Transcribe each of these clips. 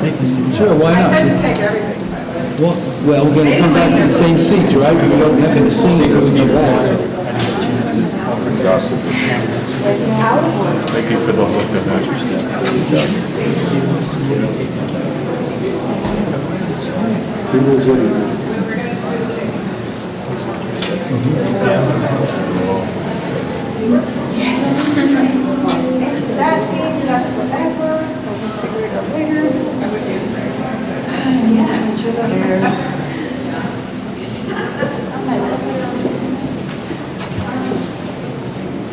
Sure, why I said to not? take everything. Well, we're going to come back to the same seats, right? We don't have to sing until we get back. Thank you for the look at that. That thing, that's forever. We'll figure it out later. I would be afraid.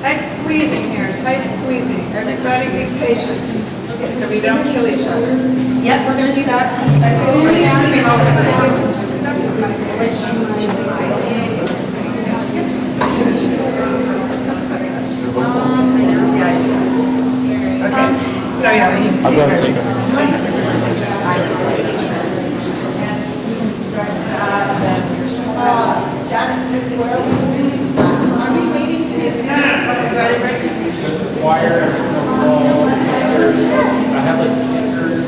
Tight squeezing here, tight squeezing. Everybody be patient. So we don't kill each other. Yep, we're gonna do that as soon as we get over Okay, so yeah, we need to I've got to take it. Are we waiting to? Wire, I have like pictures.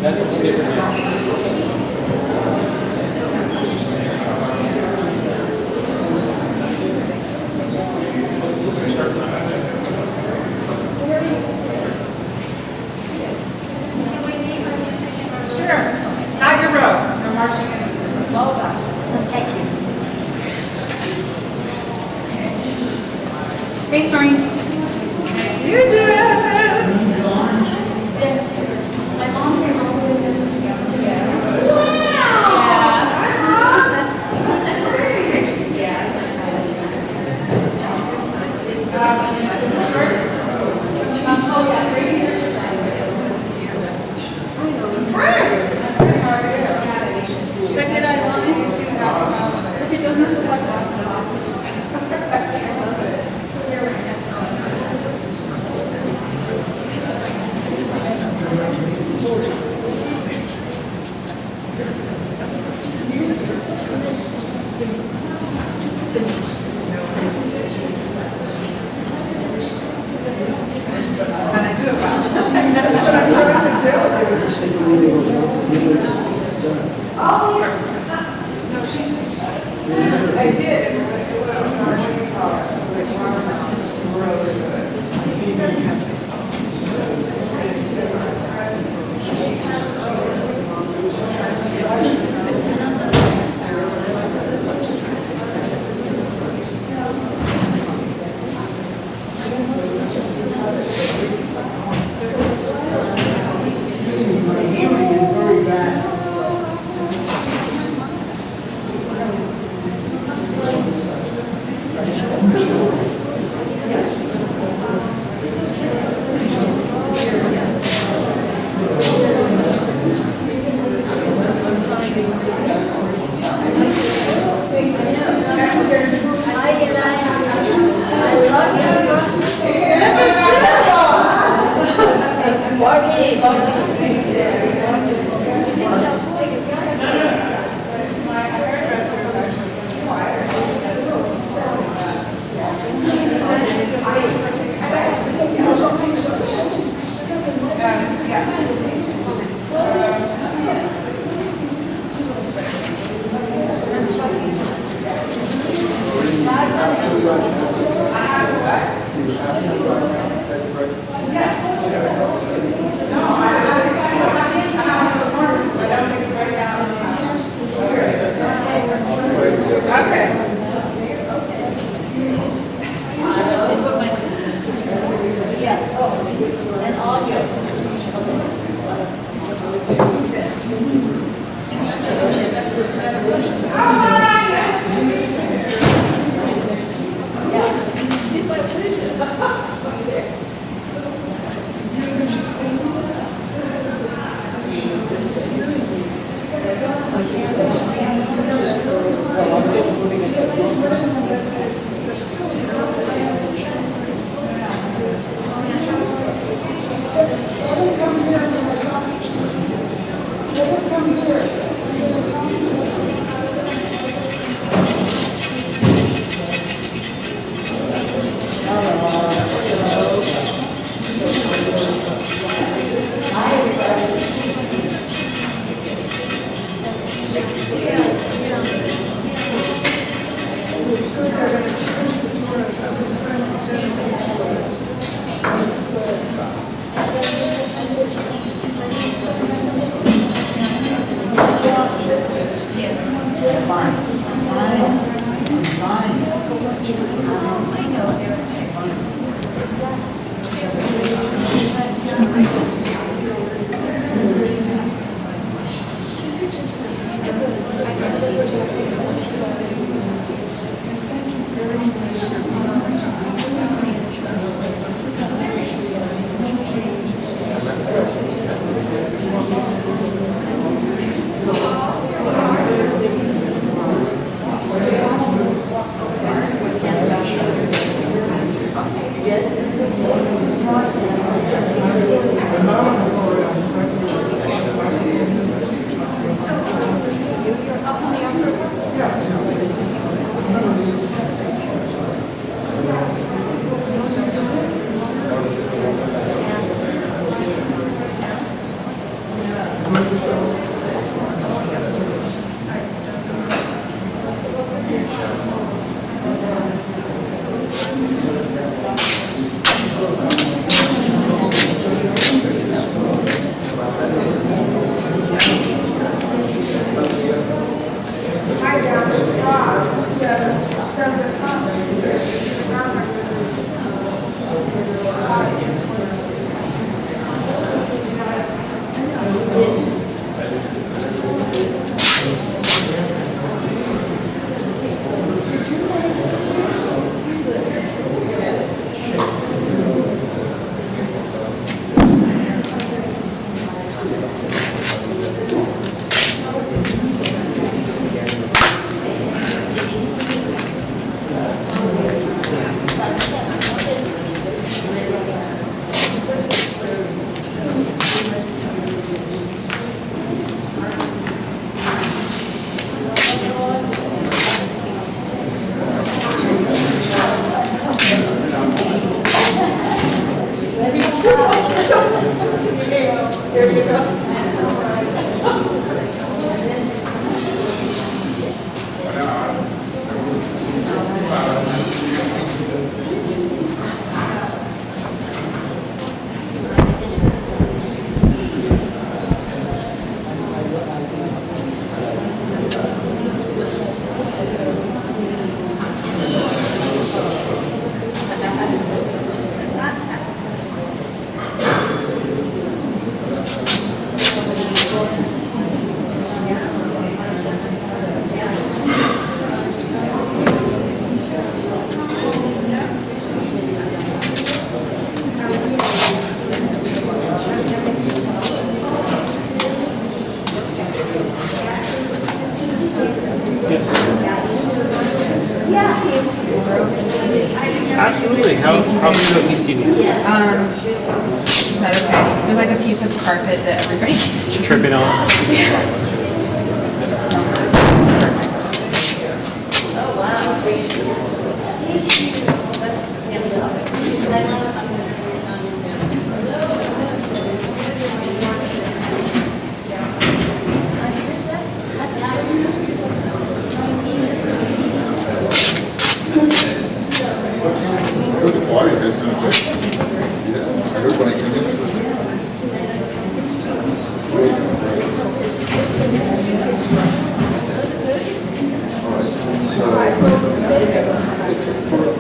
That's what's different now. Sure, not your row, you're marching in. Well done. Thanks, Maureen. You do this. My mom came over. But did I want to have, look, it doesn't look like And I do it well. That's what I'm trying to do. Oh, yeah. No, she's. I did. He doesn't have to. Okay. Absolutely. How many of these do you need? Is that okay? There's like a piece of carpet that everybody keeps Tripping on?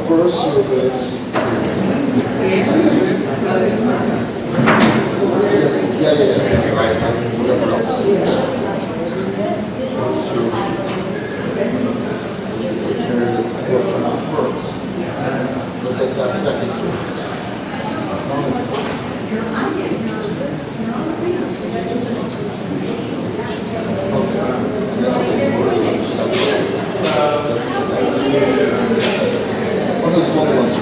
First service. Yeah. Right. Whatever else. Look at that second service. One of the photo ones.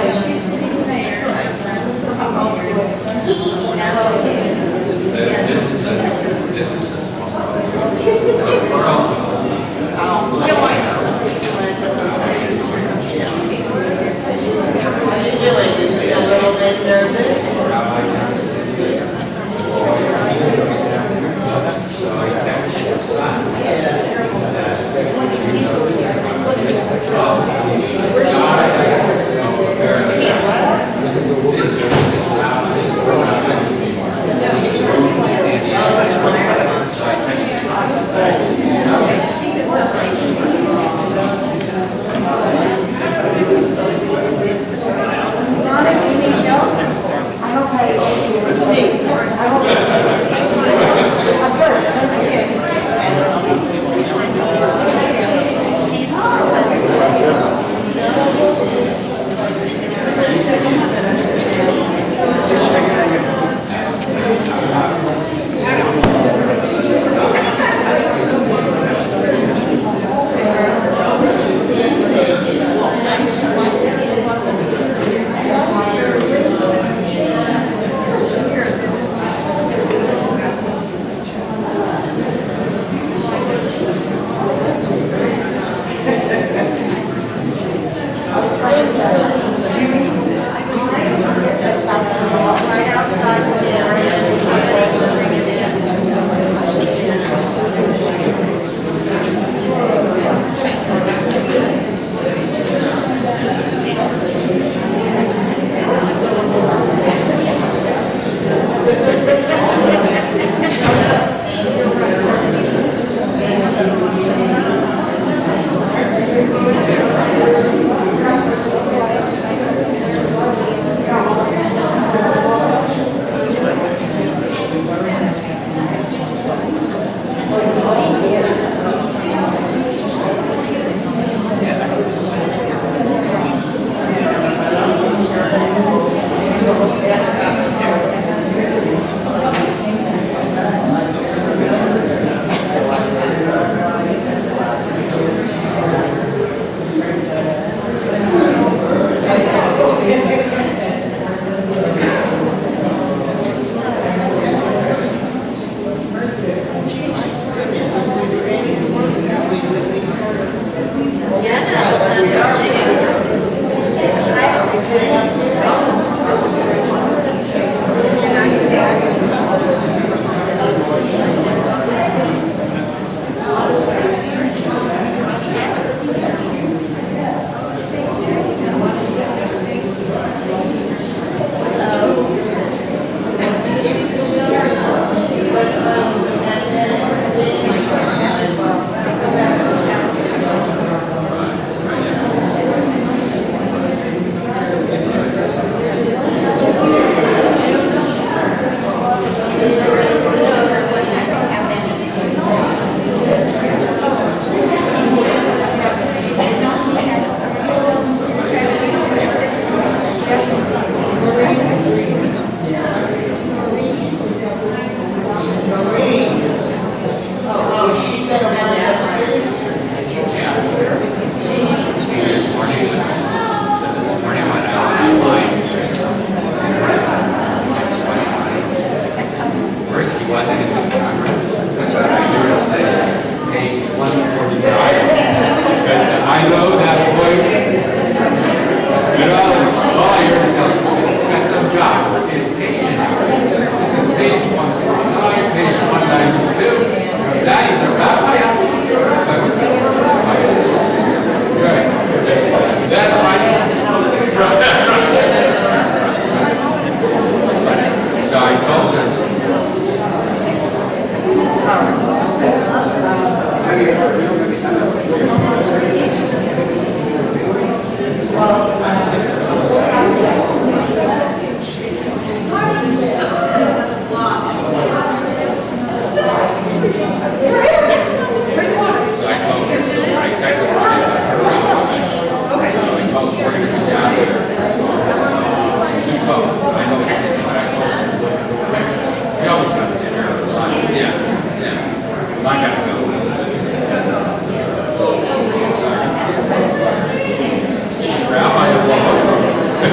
she's sitting there. This is a small. So we're all. How you doing? You a little bit nervous?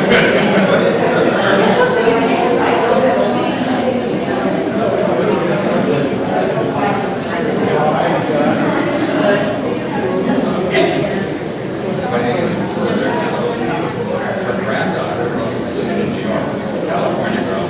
Her granddaughter is in New York, California girl.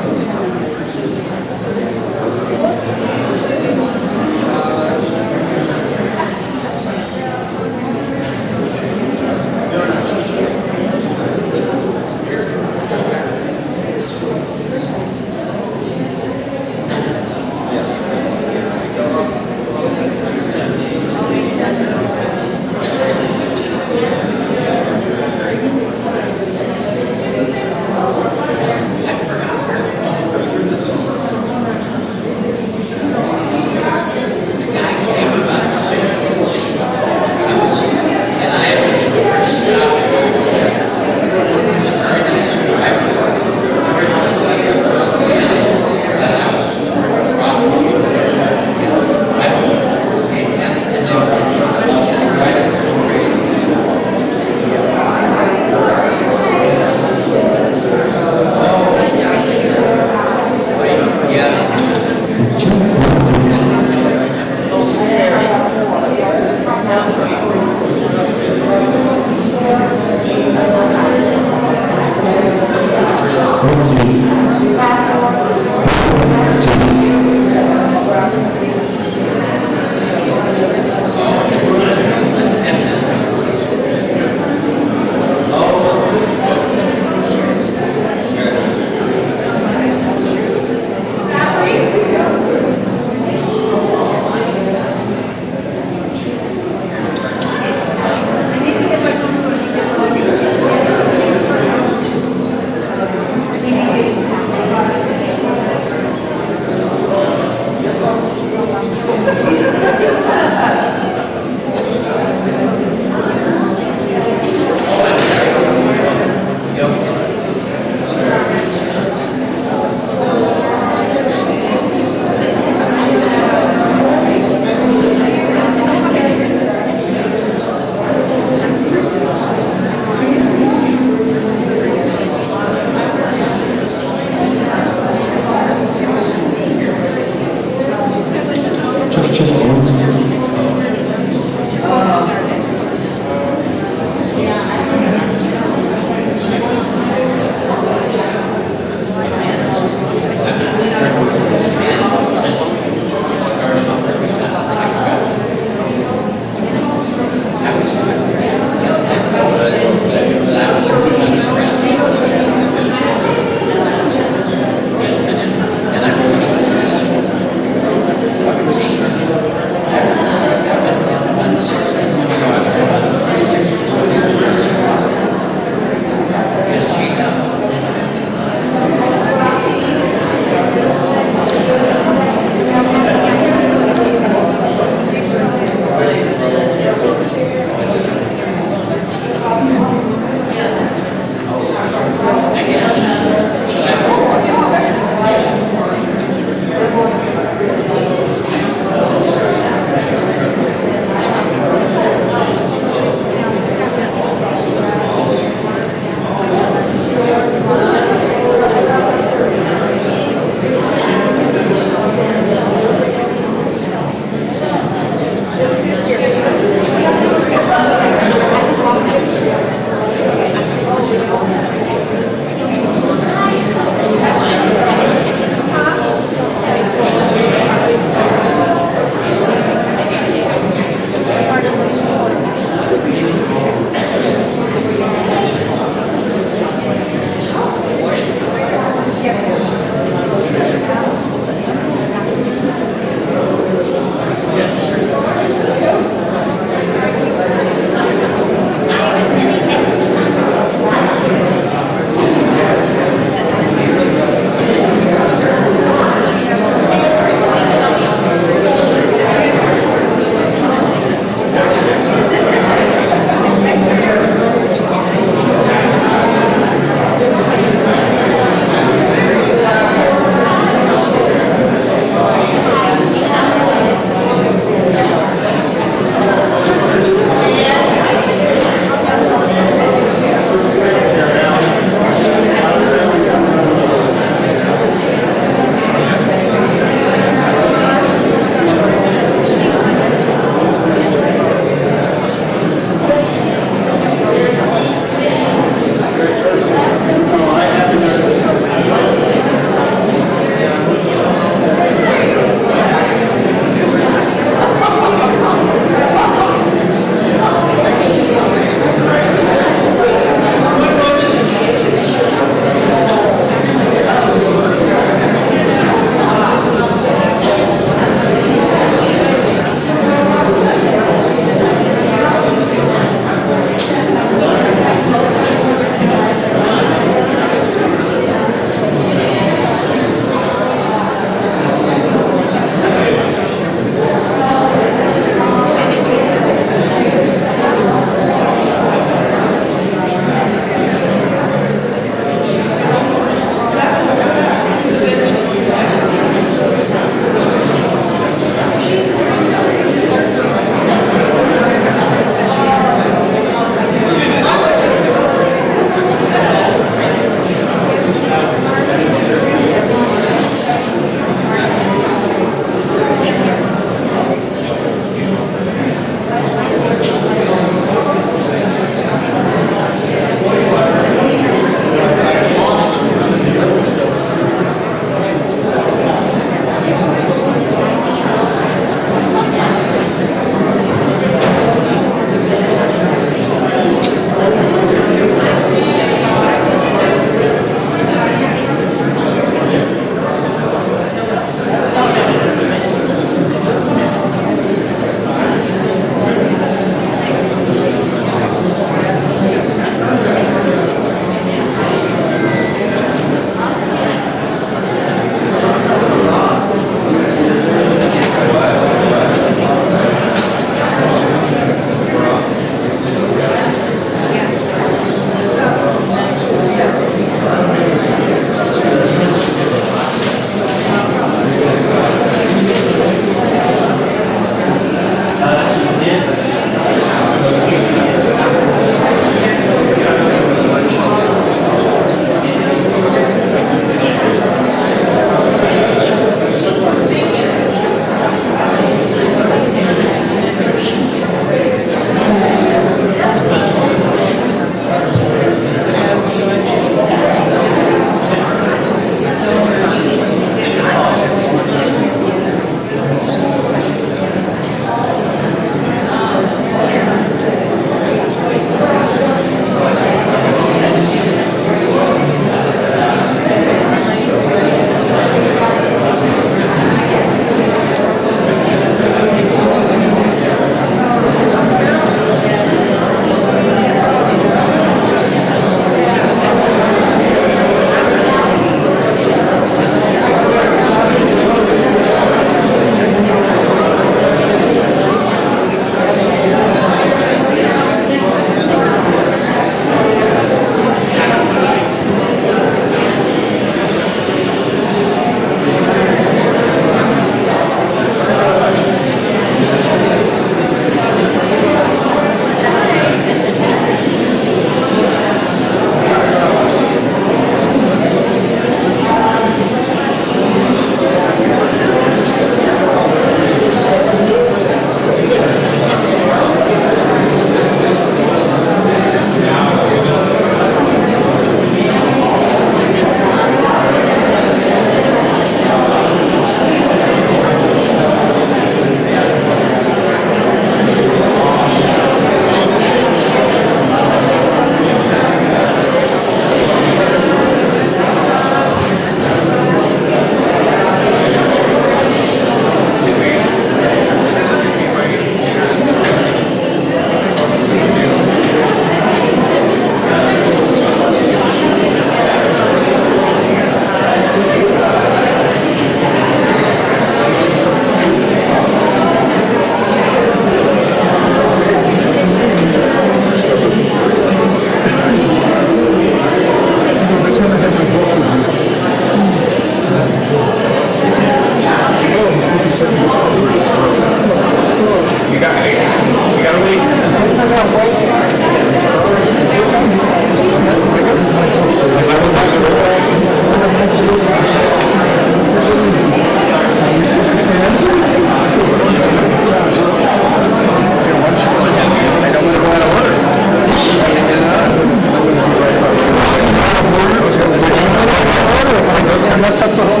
Messed up the whole.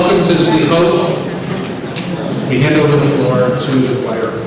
welcome to Selichot. We hand over the floor to the choir.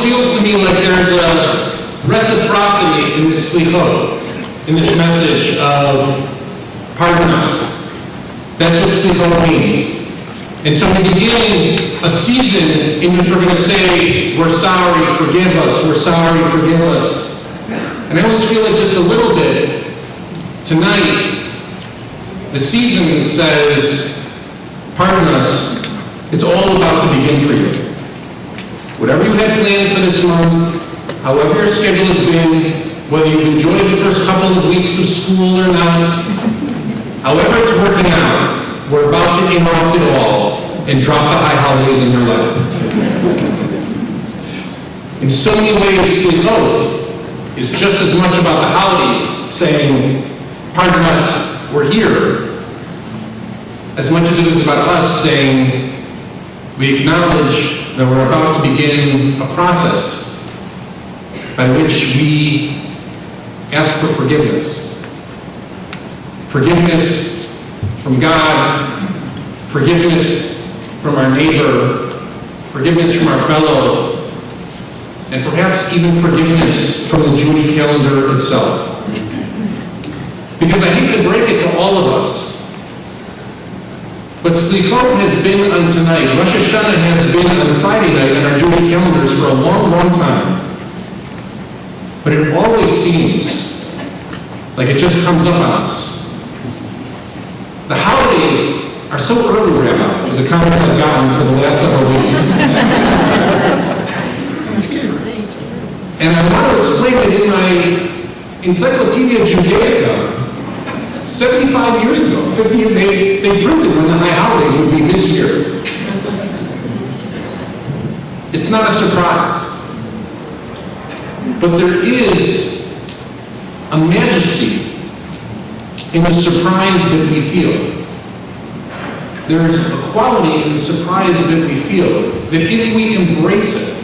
feels to me like there's a reciprocity in this Selichot, in this message of pardon us. That's what Selichot means. And so we're beginning a season in which we're going to say, we're sorry, forgive us, we're sorry, forgive us. And I always feel like just a little bit, tonight, the season says, pardon us, it's all about to begin for you. Whatever you had planned for this month, however your schedule has been, whether you've enjoyed the first couple of weeks of school or not, however it's working out, we're about to interrupt it all and drop the high holidays in your life. In so many ways, Selichot is just as much about the holidays, saying, pardon us, we're here, as much as it is about us saying, we acknowledge that we're about to begin a process by which we ask for forgiveness. Forgiveness from God, forgiveness from our neighbor, forgiveness from our fellow, and perhaps even forgiveness from the Jewish calendar itself. Because I hate to break it to all of us, but Selichot has been on tonight, Rosh Hashanah has been on Friday night on our Jewish calendars for a long, long time. But it always seems like it just comes up on us. The holidays are so early, Rabbi, is a comment I've gotten for the last several weeks. And I want to explain that in my Encyclopedia Judaica, 75 years ago, 50 years, they printed when the high holidays would be this year. It's not a surprise. But there is a majesty in the surprise that we feel. There is a quality in the surprise that we feel, that if we embrace it,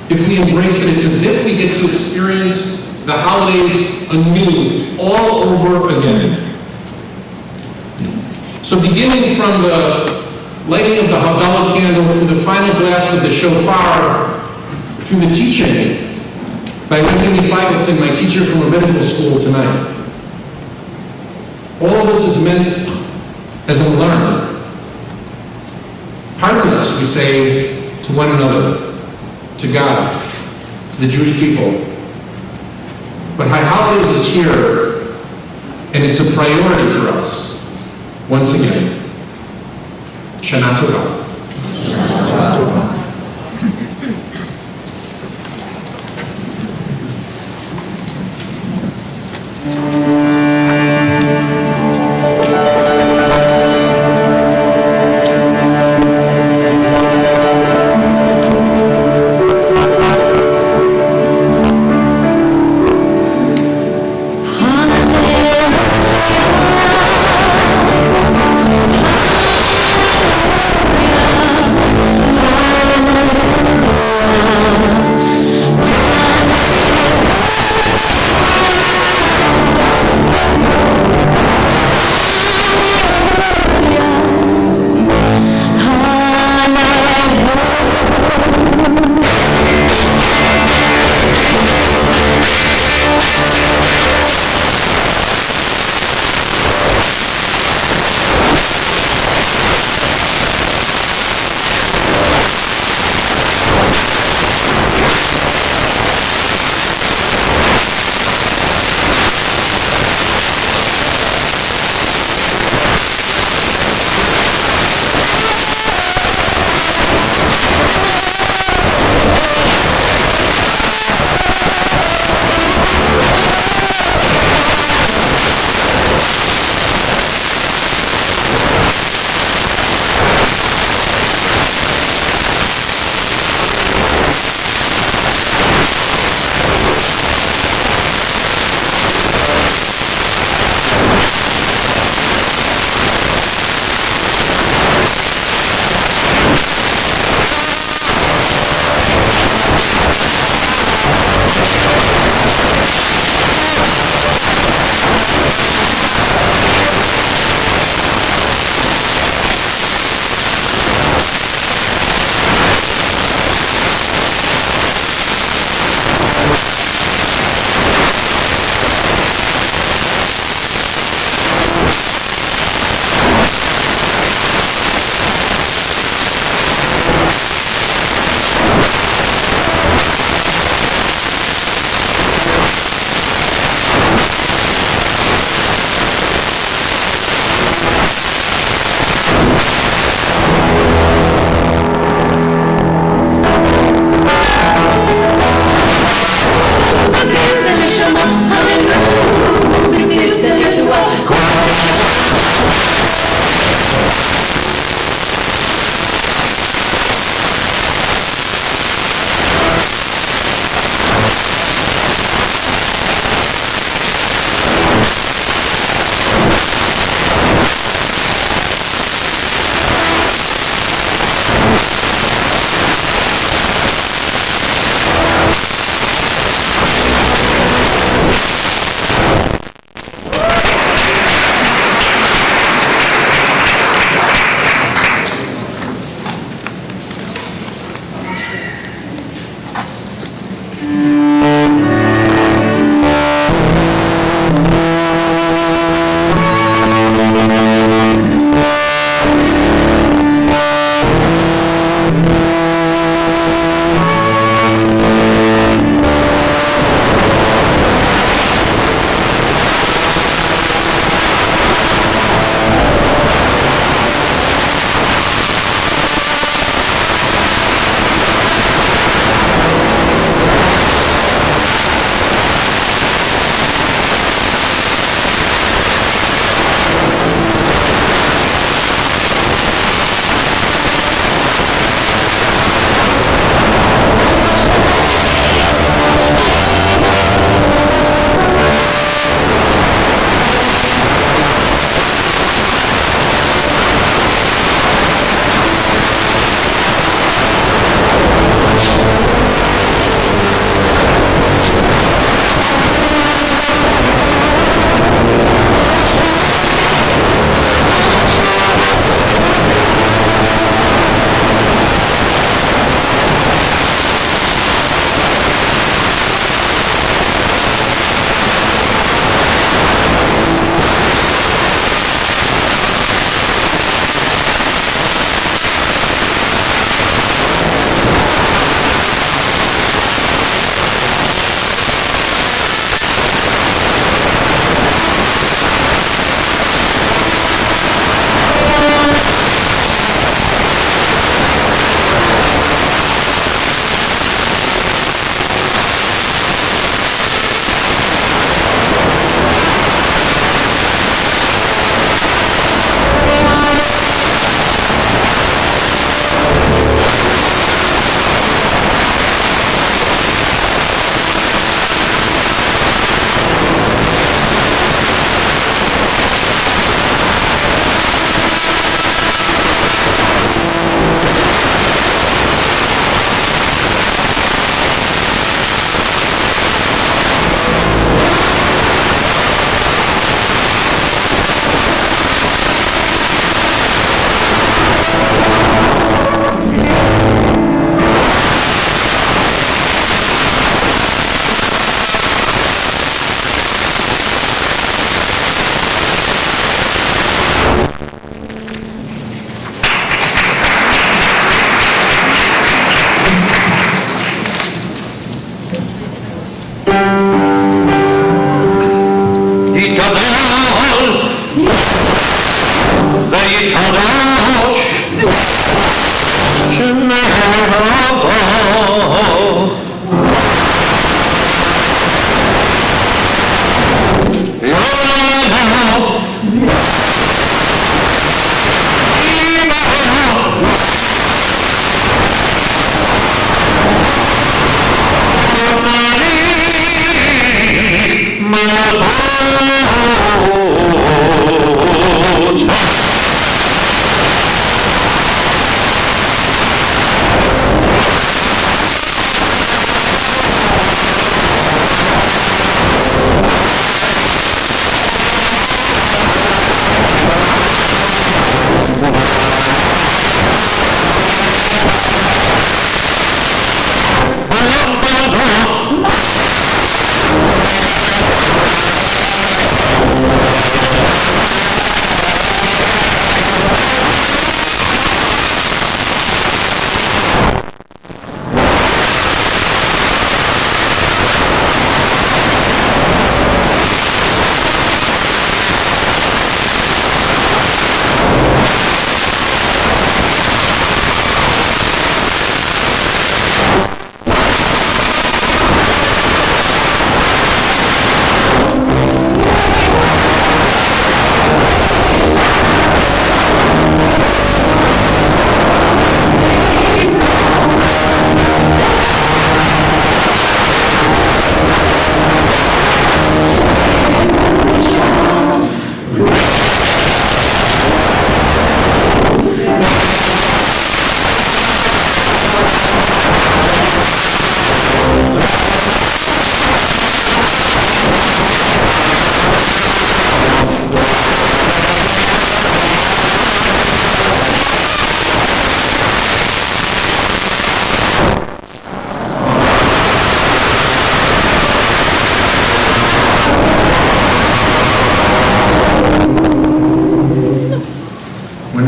it's as if we get to experience the holidays anew, all over again. So beginning from the lighting of the Havdalah candle to the final blast of the shofar, through the teaching by Anthony Feigelson, my teacher from rabbinical school tonight. All of this is meant as a learn. Pardon us, we say to one another, to God, to the Jewish people. But High Holidays is here, and it's a priority for us. Once again, Shana Tova. Hallelujah.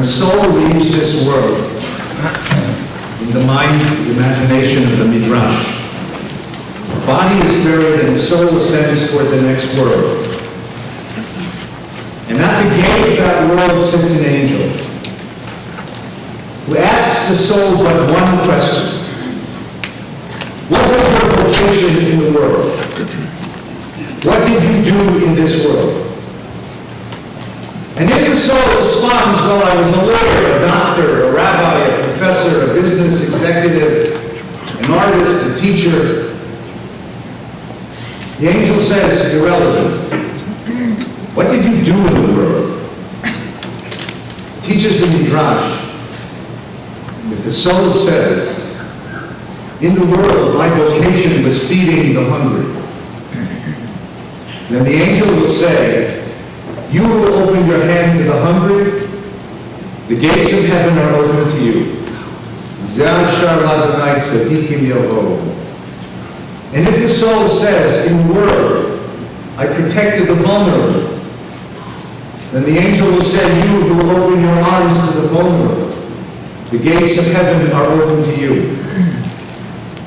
soul leaves this world, in the mind, the imagination of the Midrash, the body is buried and the soul ascends toward the next world. And at the gate of that world sits an angel who asks the soul but one question. What was your vocation in the world? What did you do in this world? And if the soul responds, well, I was a lawyer, a doctor, a rabbi, a professor, a business executive, an artist, a teacher, the angel says, irrelevant. What did you do in the world? Teaches the Midrash. If the soul says, in the world, my vocation was feeding the hungry, then the angel will say, you will open your hand to the hungry, the gates of heaven are open to you. And if the soul says, in the world, I protected the vulnerable, then the angel will say, you who will open your arms to the vulnerable, the gates of heaven are open to you.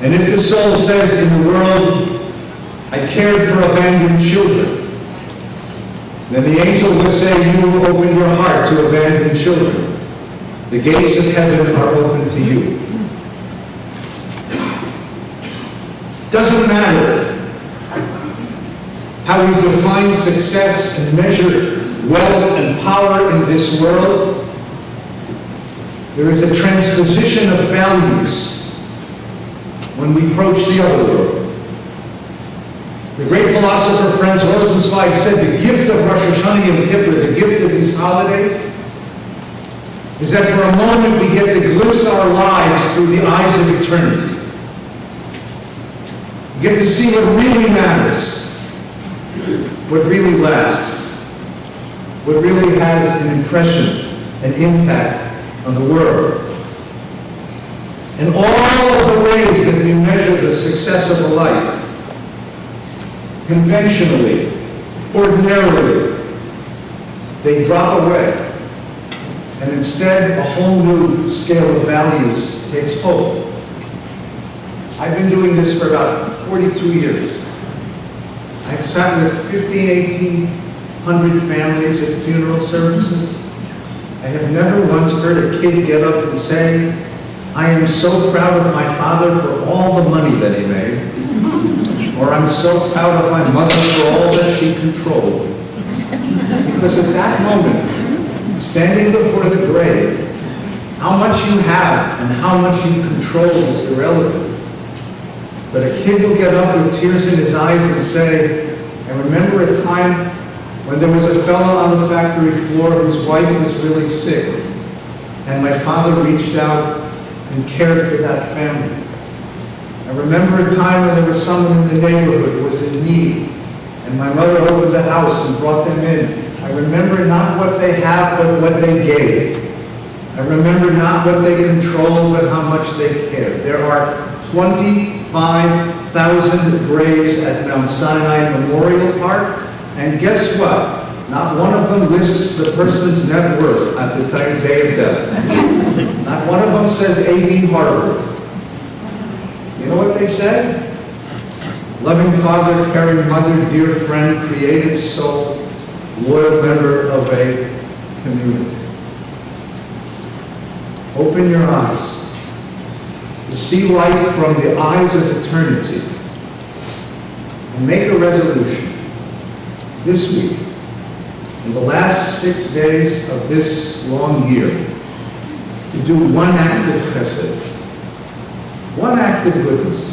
And if the soul says, in the world, I cared for abandoned children, then the angel will say, you will open your heart to abandoned children. The gates of heaven are open to you. Doesn't matter how we define success and measure wealth and power in this world. There is a transposition of values when we approach the other world. The great philosopher Franz Rosenzweig said the gift of Rosh Hashanah Yom Kippur, the gift of these holidays, is that for a moment we get to glimpse our lives through the eyes of eternity. We get to see what really matters, what really lasts, what really has an impression, an impact on the world. And all of the ways that we measure the success of a life, conventionally, ordinarily, they drop away. And instead, a whole new scale of values takes hold. I've been doing this for about 42 years. I've sat with 1,800 families at funeral services. I have never once heard a kid get up and say, I am so proud of my father for all the money that he made, or I'm so proud of my mother for all that she controlled. Because at that moment, standing before the grave, how much you have and how much you control is irrelevant. But a kid will get up with tears in his eyes and say, I remember a time when there was a fellow on the factory floor whose wife was really sick, and my father reached out and cared for that family. I remember a time when there was someone in the neighborhood who was in need, and my mother opened the house and brought them in. I remember not what they have, but what they gave. I remember not what they controlled, but how much they cared. There are 25,000 graves at Mount Sinai Memorial Park, and guess what? Not one of them lists the person's net worth at the day of death. Not one of them says A.B. Harvard. You know what they said? Loving father, caring mother, dear friend, creative soul, loyal member of a community. Open your eyes to see life from the eyes of eternity and make a resolution this week, in the last 6 days of this long year, to do one act of chesed, one act of goodness,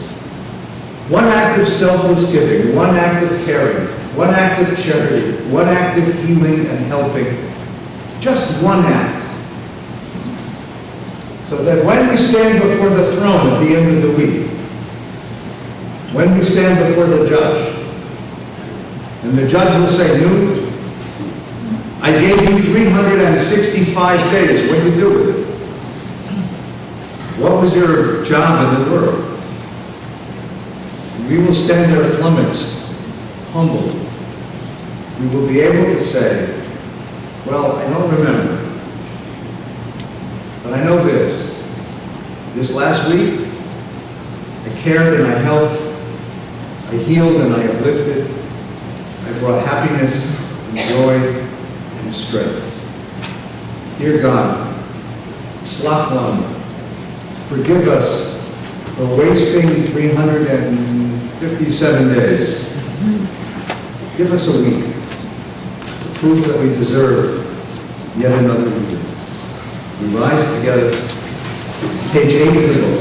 one act of selfless giving, one act of caring, one act of charity, one act of healing and helping, just one act. So that when we stand before the throne at the end of the week, when we stand before the judge, and the judge will say, Newt, I gave you 365 days. What did you do with it? What was your job in the world? We will stand there flummoxed, humbled. We will be able to say, well, I don't remember. I know this last week, I cared and I helped, I healed and I uplifted, I brought happiness and joy and strength. Dear God, Slach Lanu, forgive us for wasting 357 days. Give us a week to prove that we deserve yet another year. We rise together, page 8 of the book.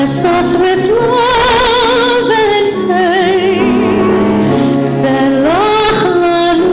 bless us with love and faith. Selach lanu.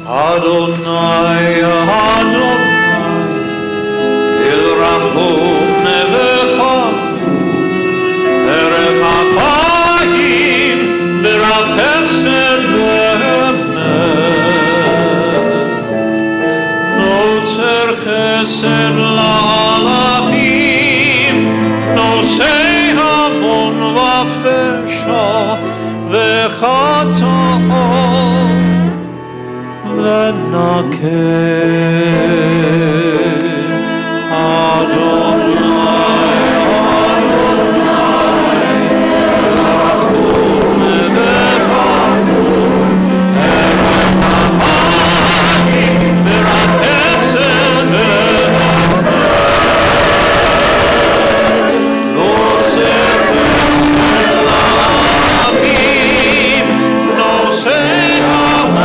Adonai, Adonai, El Rachum Nevecham, Erech Apayim, Berav Chesed Be'emet, Notzer Chesed La'alachim, Nosei Avon V'Fesha, V'Chata'ot, V'nakeh Adonai, Adonai, Rachum Nevecham, Erech Apayim, Berav Chesed Be'emet, Notzer Chesed La'alachim, Nosei Avon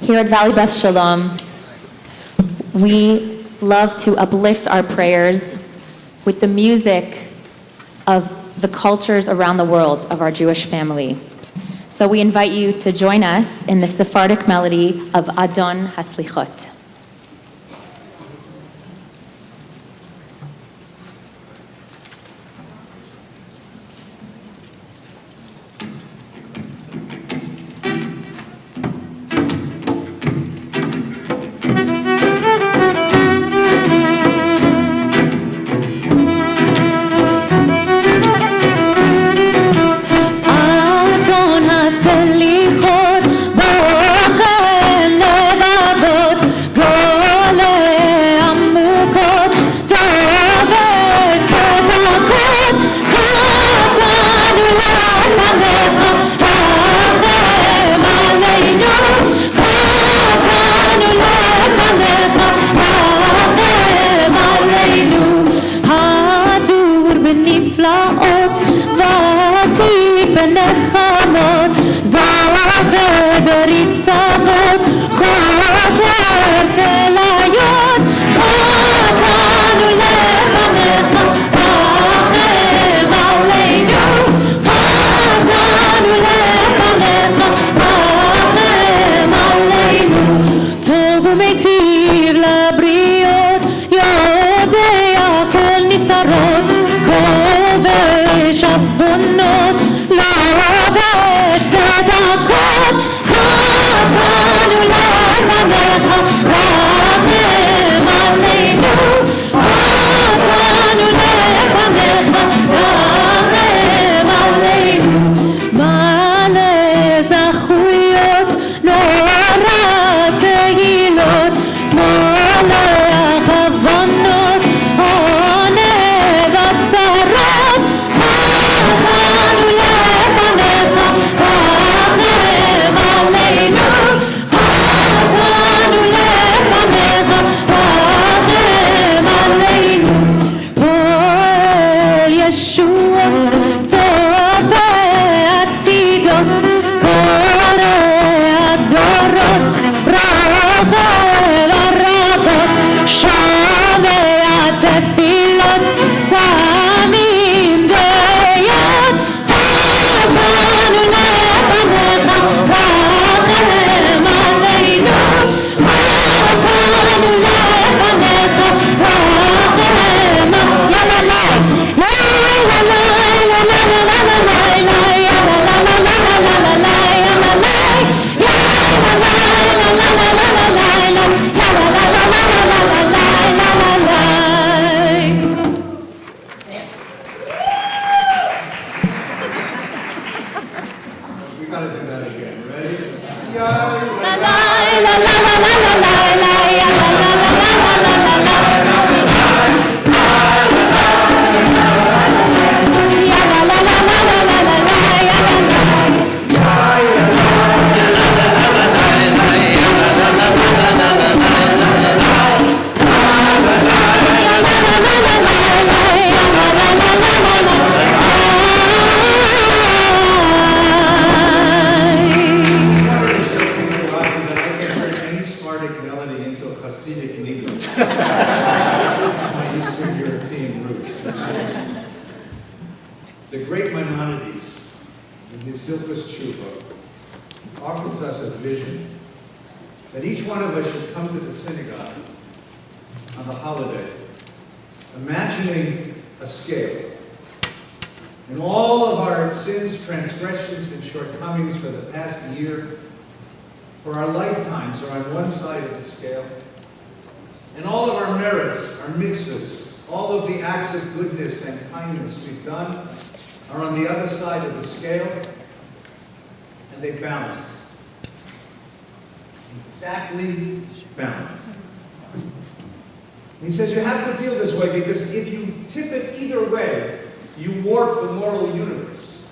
Here at Valley Beth Shalom, we love to uplift our prayers with the music of the cultures around the world of our Jewish family. So we invite you to join us in the Sephardic melody of Adon HaSlichot. Adon HaSelichot, Borachem Levavot, again. Ready? La la la la la la la la la ya la la la la la la la ya la la la la la la la la ya la la. Any Sephardic melody into a Hasidic needle. My Eastern European roots. The great Maimonides, in his Hilchos Tshuva, offers us a vision that each one of us should come to the synagogue on the holiday, imagining a scale. And all of our sins, transgressions, and shortcomings for the past year, for our lifetimes, are on one side of the scale. And all of our merits, our mitzvahs, all of the acts of goodness and kindness we've done are on the other side of the scale, and they balance. Exactly balance. He says you have to feel this way because if you tip it either way, you warp the moral universe.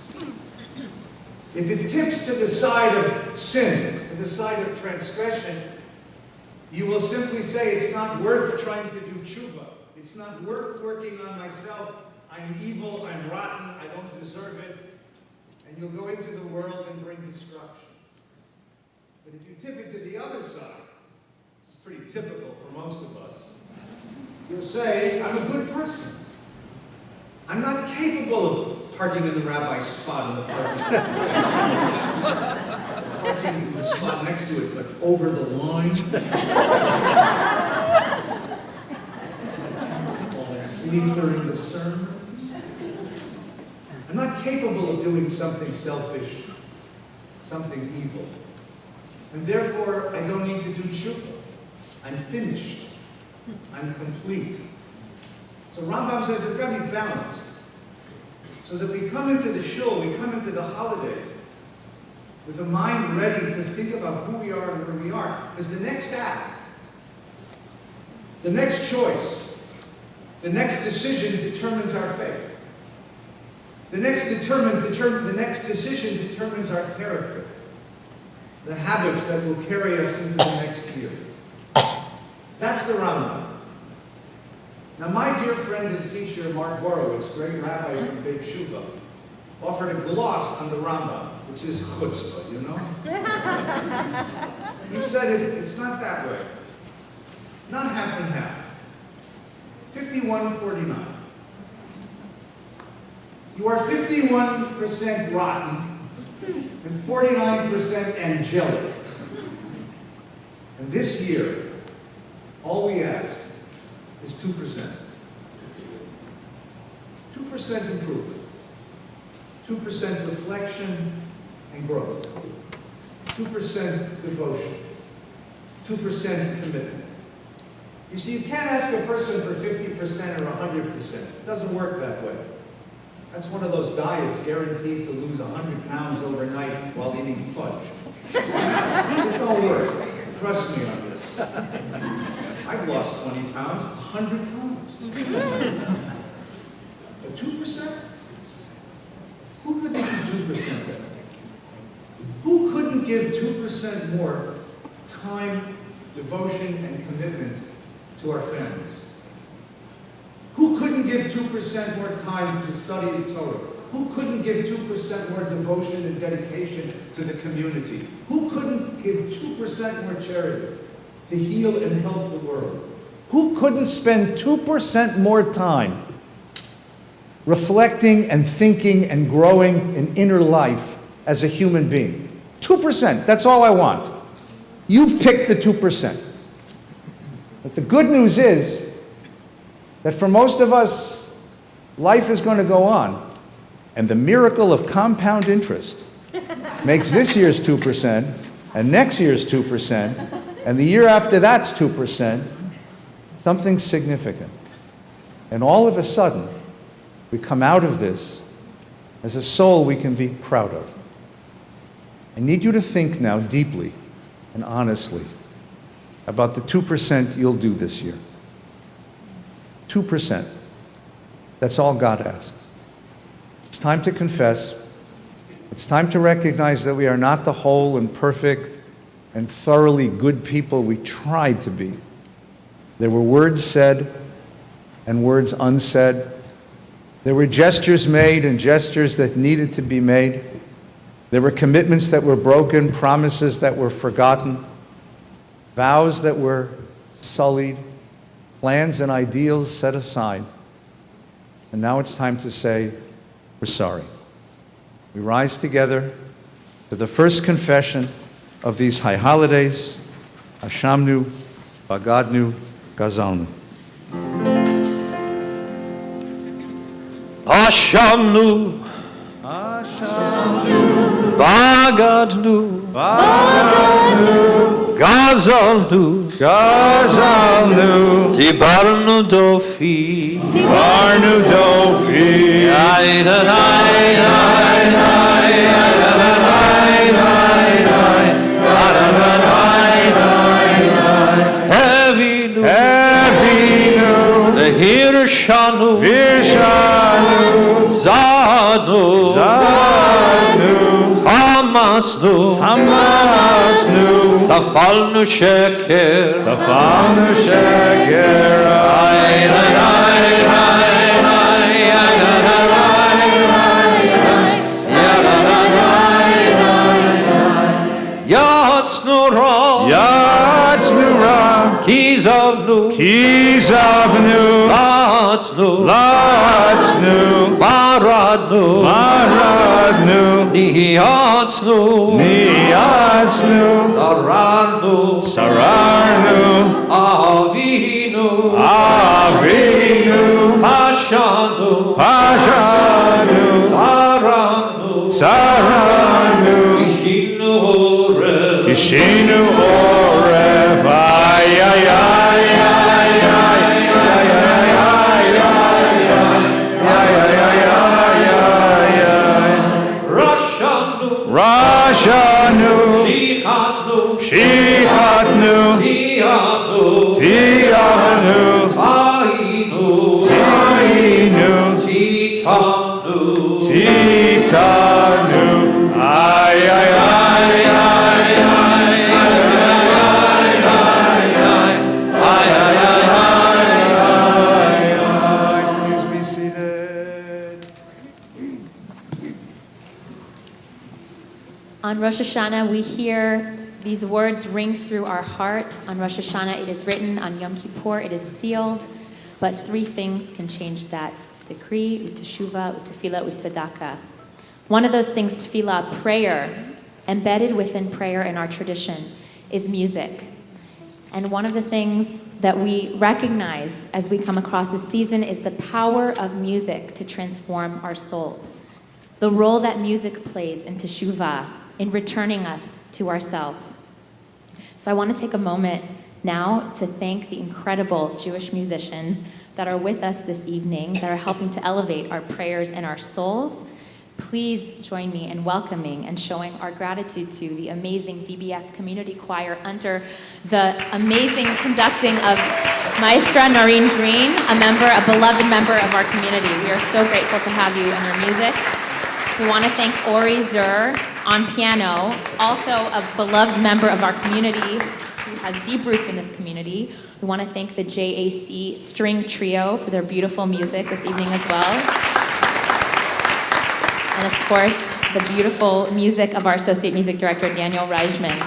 If it tips to the side of sin, to the side of transgression, you will simply say it's not worth trying to do tshuva. It's not worth working on myself. I'm evil, I'm rotten, I don't deserve it. And you'll go into the world and bring destruction. But if you tip it to the other side, it's pretty typical for most of us, you'll say, I'm a good person. I'm not capable of parking in the rabbi's spot in the parking lot. Parking in the spot next to it, but over the line. Sneaker in the sermon. I'm not capable of doing something selfish, something evil. And therefore, I don't need to do tshuva. I'm finished. I'm complete. So Rambam says it's got to be balanced. So that we come into the shul, we come into the holiday with a mind ready to think about who we are and where we are. Because the next act, the next choice, the next decision determines our fate. The next decision determines our character. The habits that will carry us into the next year. That's the Rambam. Now, my dear friend and teacher, Mark Borowitz, great rabbi from Beit Shuvah, offered a gloss on the Rambam, which is chutzpah, you know? He said it's not that way. Not half and half. 51-49. You are 51% rotten and 49% angelic. And this year, all we ask is 2%. 2% improvement. 2% reflection and growth. 2% devotion. 2% commitment. You see, you can't ask a person for 50% or 100%. It doesn't work that way. That's one of those diets guaranteed to lose 100 pounds overnight while eating fudge. It don't work. Trust me on this. I've lost 20 pounds, 100 pounds. But 2%? Who could do 2% better? Who couldn't give 2% more time, devotion, and commitment to our families? Who couldn't give 2% more time to the study of Torah? Who couldn't give 2% more devotion and dedication to the community? Who couldn't give 2% more charity to heal and help the world? Who couldn't spend 2% more time reflecting and thinking and growing in inner life as a human being? 2%, that's all I want. You pick the 2%. But the good news is that for most of us, life is going to go on. And the miracle of compound interest makes this year's 2%, and next year's 2%, and the year after that's 2%, something significant. And all of a sudden, we come out of this as a soul we can be proud of. I need you to think now deeply and honestly about the 2% you'll do this year. 2%. That's all God asks. It's time to confess. It's time to recognize that we are not the whole and perfect and thoroughly good people we tried to be. There were words said and words unsaid. There were gestures made and gestures that needed to be made. There were commitments that were broken, promises that were forgotten, vows that were sullied, plans and ideals set aside. And now it's time to say, we're sorry. We rise together to the first confession of these high holidays, Hashamnu, Bagadnu, Gazalnu. Hashamnu, Bagadnu, Gazalnu, Dibarnu Dofi, Evinu, the Hirshanu, Zanu, Hamasnu, Tafalnu Sheker, Yatznura, Kizavnu, Latznu, Maradnu, Nihatznu, Sararnu, Avinu, Pashanu, Saranu, Kishinu Orev, ay, ay, ay, ay, ay, ay, Rashanu, Shichatnu, Tiavanu, Titanu, ay, ay, ay, On Rosh Hashanah, we hear these words ring through our heart. On Rosh Hashanah, it is written. On Yom Kippur, it is sealed. But three things can change that decree: uteshuvah, utefillah, utzedakah. One of those things, tefillah, prayer, embedded within prayer in our tradition, is music. And one of the things that we recognize as we come across this season is the power of music to transform our souls. The role that music plays in teshuvah, in returning us to ourselves. So I want to take a moment now to thank the incredible Jewish musicians that are with us this evening, that are helping to elevate our prayers and our souls. Please join me in welcoming and showing our gratitude to the amazing VBS Community Choir under the amazing conducting of Maestra Noreen Green, a beloved member of our community. We are so grateful to have you and your music. We want to thank Ori Zur on piano, also a beloved member of our community who has deep roots in this community. We want to thank the JAC String Trio for their beautiful music this evening as well. And of course, the beautiful music of our Associate Music Director, Daniel Reisman.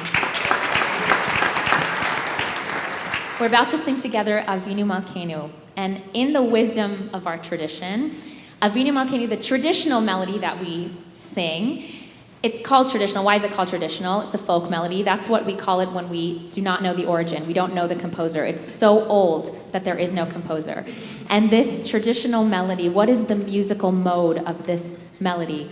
We're about to sing together Avinu Malkeinu. And in the wisdom of our tradition, Avinu Malkeinu, the traditional melody that we sing, it's called traditional. Why is it called traditional? It's a folk melody. That's what we call it when we do not know the origin. We don't know the composer. It's so old that there is no composer. And this traditional melody, what is the musical mode of this melody?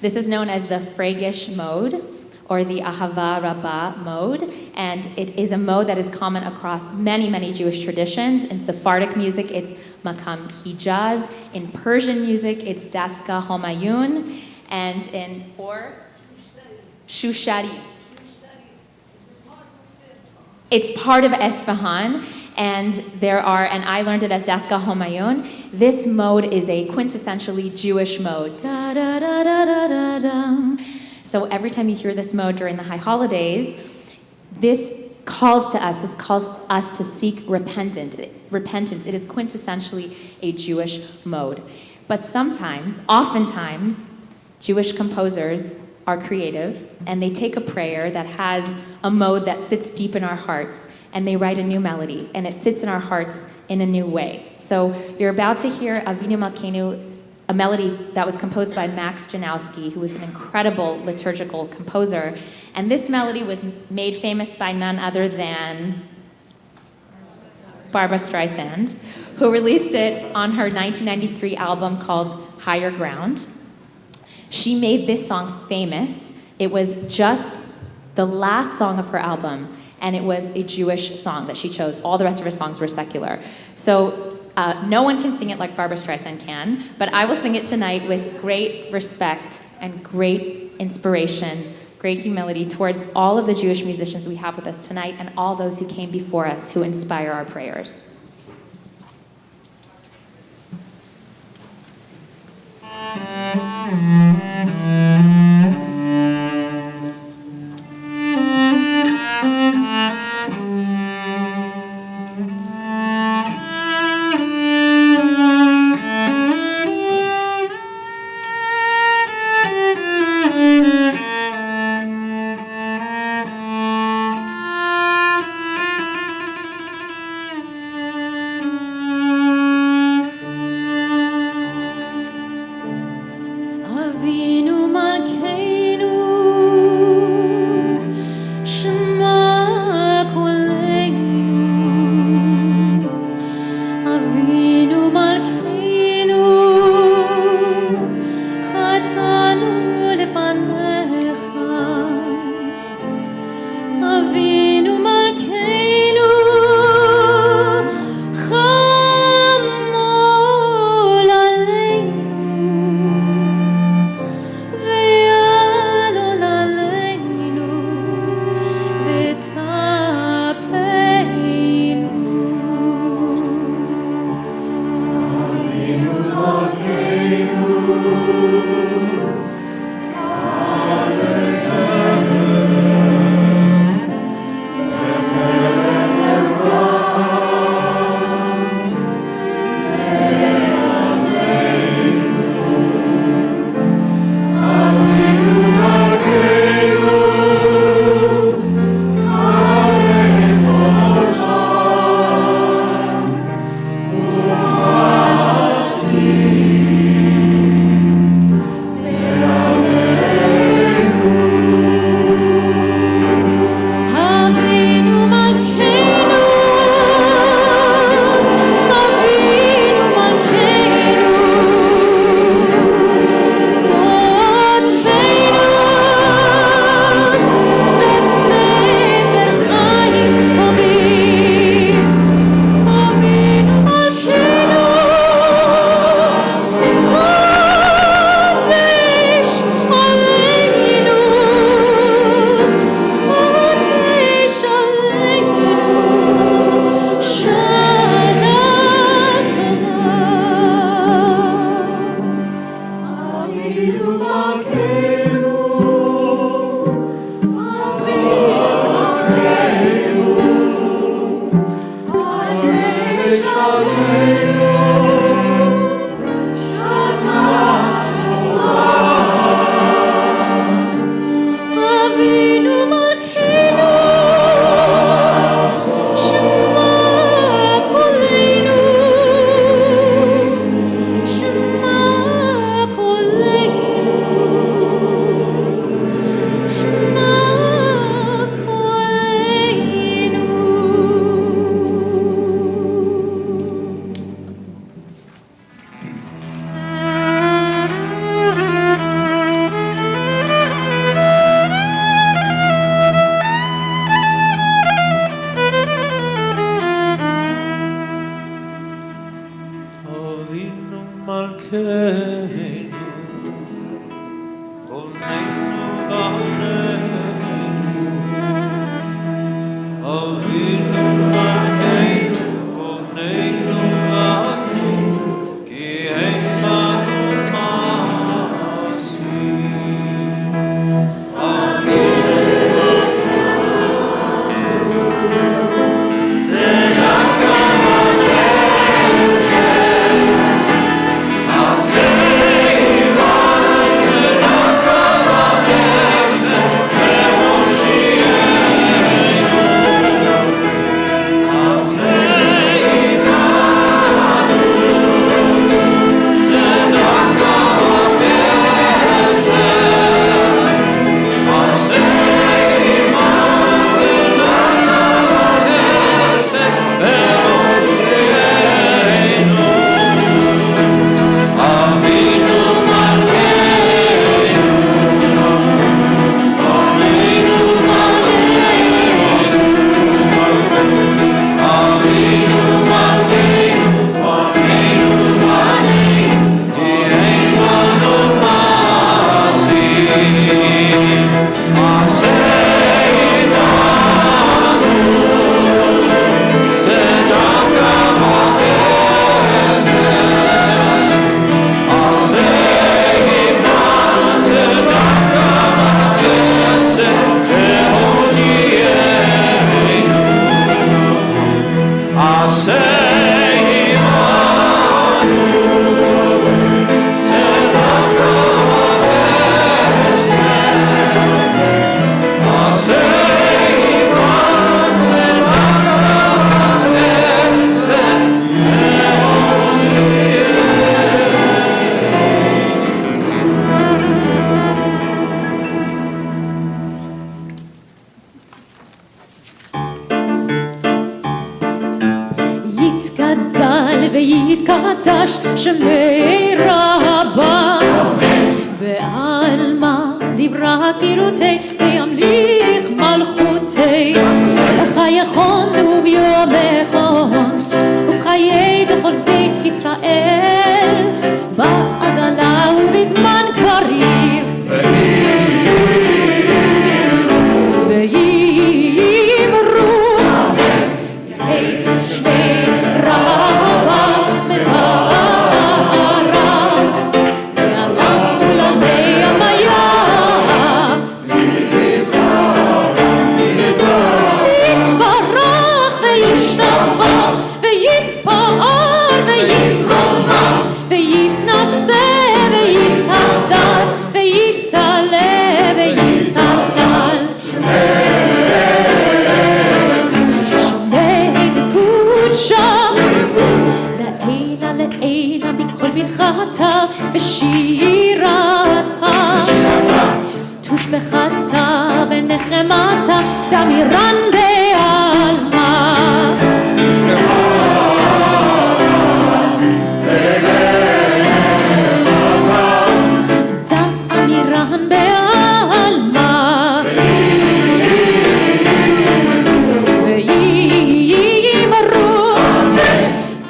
This is known as the Phragish mode, or the Ahava Rabbah mode, and it is a mode that is common across many, many Jewish traditions. In Sephardic music, it's Makam Hijaz. In Persian music, it's Daska Homayun, and in Shushari. It's part of Esfahan, and I learned it as Daska Homayun. This mode is a quintessentially Jewish mode. Da, da, da, da, da, da, da. So every time you hear this mode during the high holidays, this calls us to seek repentance. It is quintessentially a Jewish mode. But oftentimes, Jewish composers are creative, and they take a prayer that has a mode that sits deep in our hearts, and they write a new melody, and it sits in our hearts in a new way. So you're about to hear Avinu Malkeinu, a melody that was composed by Max Janowski, who was an incredible liturgical composer. And this melody was made famous by none other than Barbra Streisand, who released it on her 1993 album called Higher Ground. She made this song famous. It was just the last song of her album, and it was a Jewish song that she chose. All the rest of her songs were secular. So no one can sing it like Barbra Streisand can, but I will sing it tonight with great respect and great inspiration, great humility towards all of the Jewish musicians we have with us tonight and all those who came before us who inspire our prayers. ויתקדש שמי רבה בעלמא דברה קירותי וימליך מלכותי בחייכון וביומכון ובחיי דכל בית ישראל בעגלה ובזמן קריב ויאמרו יהי שמי רבה מהרב ועליו ולעני המיה יתברך וישתבח ויתפאר ויתרומם ויתנשא ויתהדר ויתעלה ויתהלל שמי דקודשה לעילה לעילה מכל מלכתה ושירתה תושבחתה ונחמתה דמירן בעלמא דמירן בעלמא ויאמרו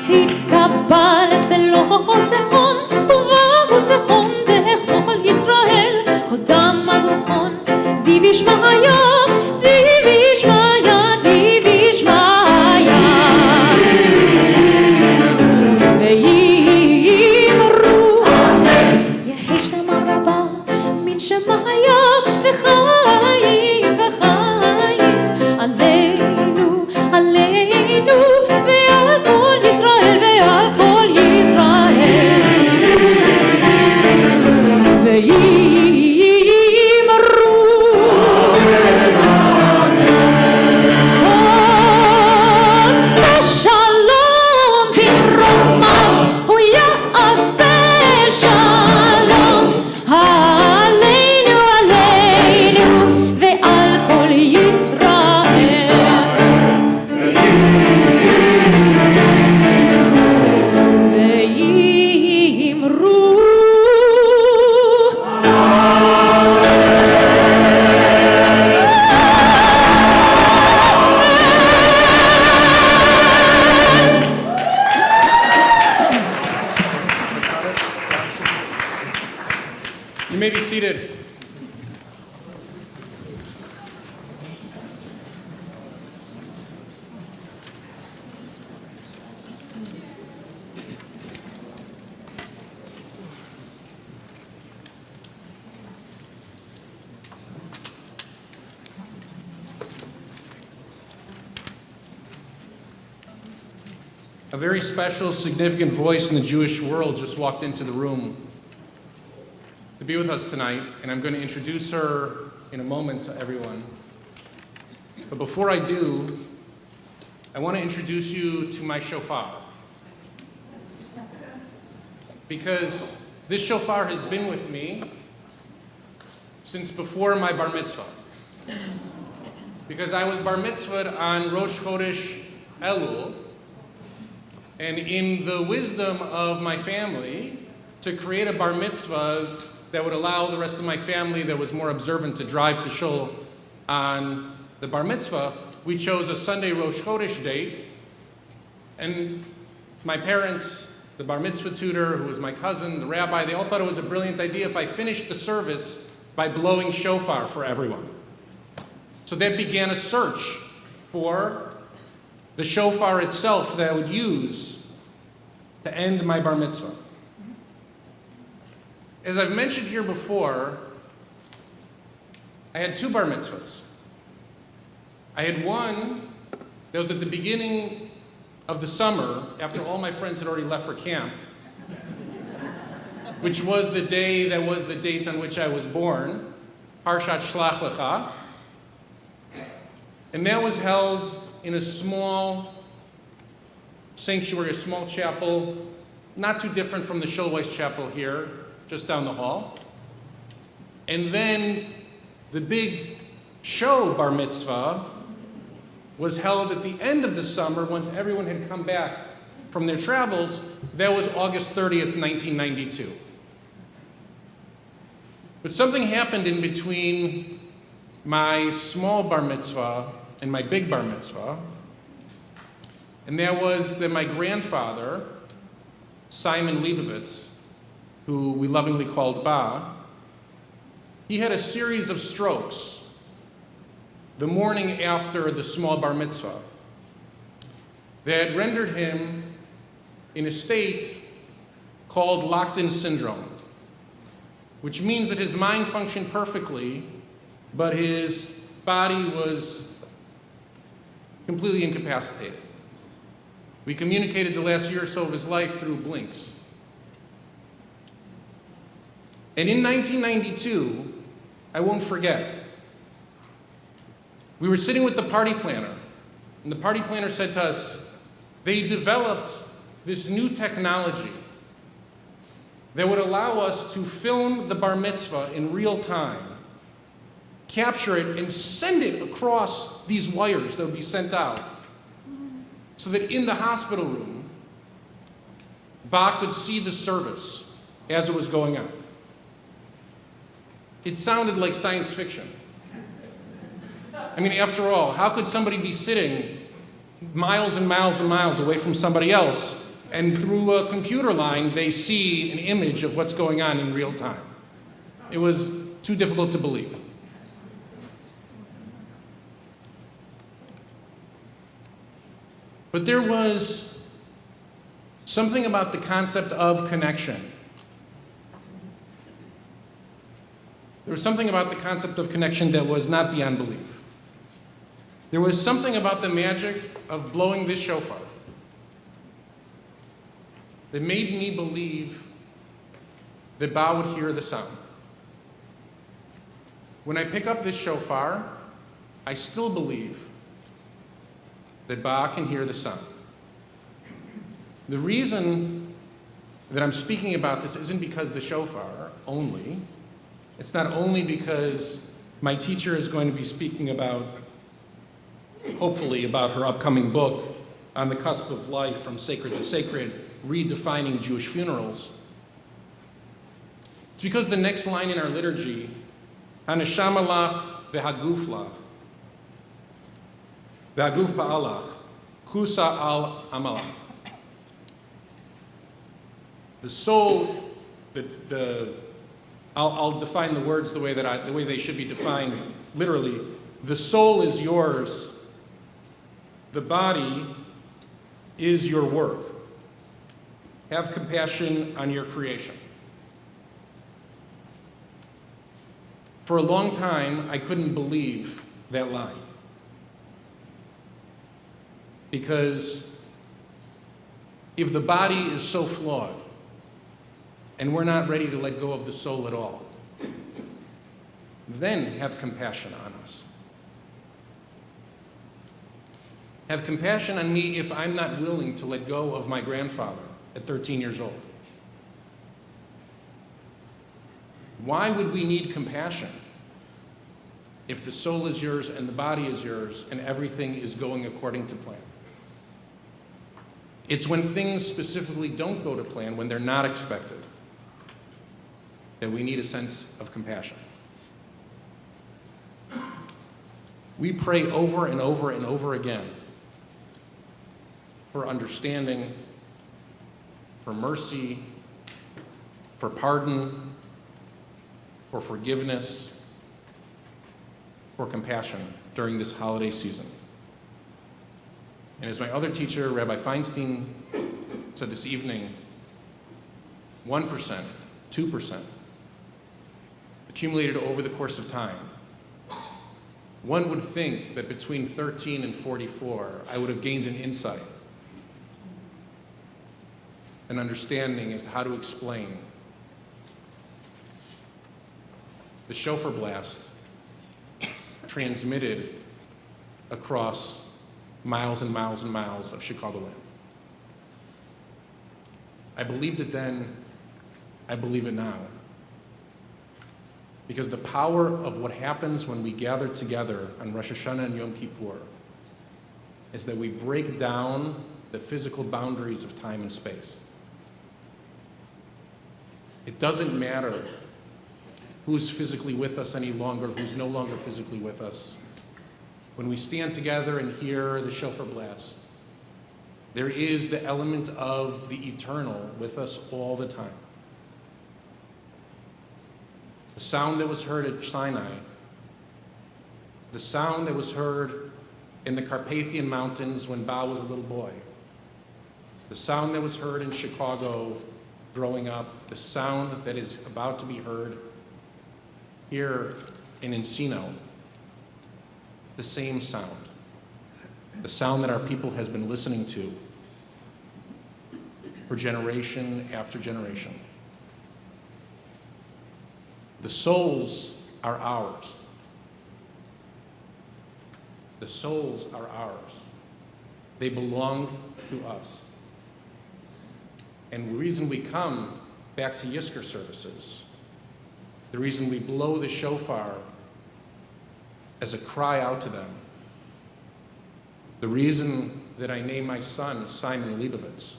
תתקבל אצלו תהון ובאו תהון דכל ישראל קודם אבוהון דיבי שמעיה דיבי שמעיה דיבי שמעיה ויאמרו יהי שמה רבה מן שמעיה וחיים וחיים עלינו עלינו ועל כל ישראל ועל כל ישראל ויאמרו עשה שלום במרומיו הוא יעשה שלום עלינו עלינו A very special, significant voice in the Jewish world just walked into the room to be with us tonight, and I'm going to introduce her in a moment to everyone. But before I do, I want to introduce you to my shofar. Because this shofar has been with me since before my bar mitzvah. Because I was bar mitzvahed on Rosh Chodesh Elul, and in the wisdom of my family, to create a bar mitzvah that would allow the rest of my family that was more observant to drive to shul on the bar mitzvah, we chose a Sunday Rosh Chodesh date, and my parents, the bar mitzvah tutor, who was my cousin, the rabbi, they all thought it was a brilliant idea if I finished the service by blowing shofar for everyone. So that began a search for the shofar itself that I would use to end my bar mitzvah. As I've mentioned here before, I had two bar mitzvahs. I had one that was at the beginning of the summer, after all my friends had already left for camp, which was the day that was the date on which I was born, Parshat Shlach Lecha. And that was held in a small sanctuary, a small chapel, not too different from the Shulweiss Chapel here, just down the hall. And then the big show bar mitzvah was held at the end of the summer once everyone had come back from their travels. That was August 30th, 1992. But something happened in between my small bar mitzvah and my big bar mitzvah, and that was that my grandfather, Simon Leibovitz, who we lovingly called Ba, he had a series of strokes the morning after the small bar mitzvah that rendered him in a state called locked-in syndrome, which means that his mind functioned perfectly, but his body was completely incapacitated. We communicated the last year or so of his life through blinks. And in 1992, I won't forget, we were sitting with the party planner, and the party planner said to us, they developed this new technology that would allow us to film the bar mitzvah in real time, capture it, and send it across these wires that would be sent out, so that in the hospital room, Ba could see the service as it was going on. It sounded like science fiction. I mean, after all, how could somebody be sitting miles and miles and miles away from somebody else, and through a computer line, they see an image of what's going on in real time? It was too difficult to believe. But there was something about the concept of connection. There was something about the concept of connection that was not beyond belief. There was something about the magic of blowing this shofar that made me believe that Ba would hear the sound. When I pick up this shofar, I still believe that Ba can hear the sound. The reason that I'm speaking about this isn't because the shofar only. It's not only because my teacher is going to be speaking about, hopefully, about her upcoming book, On the Cusp of Life, From Sacred to Sacred, Redefining Jewish Funerals. It's because the next line in our liturgy, Haneshama lach v'haguf lach, v'haguf ba'alach, chusa al amalach. The soul, I'll define the words the way they should be defined. Literally, the soul is yours. The body is your work. Have compassion on your creation. For a long time, I couldn't believe that line. Because If the body is so flawed, and we're not ready to let go of the soul at all, then have compassion on us. Have compassion on me if I'm not willing to let go of my grandfather at 13 years old. Why would we need compassion if the soul is yours and the body is yours and everything is going according to plan? It's when things specifically don't go to plan, when they're not expected, that we need a sense of compassion. We pray over and over and over again for understanding, for mercy, for pardon, for forgiveness, for compassion during this holiday season. And as my other teacher, Rabbi Feinstein, said this evening, 1%, 2%, accumulated over the course of time. One would think that between 13 and 44, I would have gained an insight, an understanding as to how to explain the shofar blast transmitted across miles and miles and miles of Chicagoland. I believed it then, I believe it now. Because the power of what happens when we gather together on Rosh Hashanah and Yom Kippur is that we break down the physical boundaries of time and space. It doesn't matter who's physically with us any longer, who's no longer physically with us. When we stand together and hear the shofar blast, there is the element of the eternal with us all the time. The sound that was heard at Sinai, the sound that was heard in the Carpathian Mountains when Ba was a little boy, the sound that was heard in Chicago growing up, the sound that is about to be heard here in Encino, the same sound, the sound that our people has been listening to for generation after generation. The souls are ours. The souls are ours. They belong to us. And the reason we come back to Yizkor services, the reason we blow the shofar as a cry out to them, the reason that I name my son Simon Leibovitz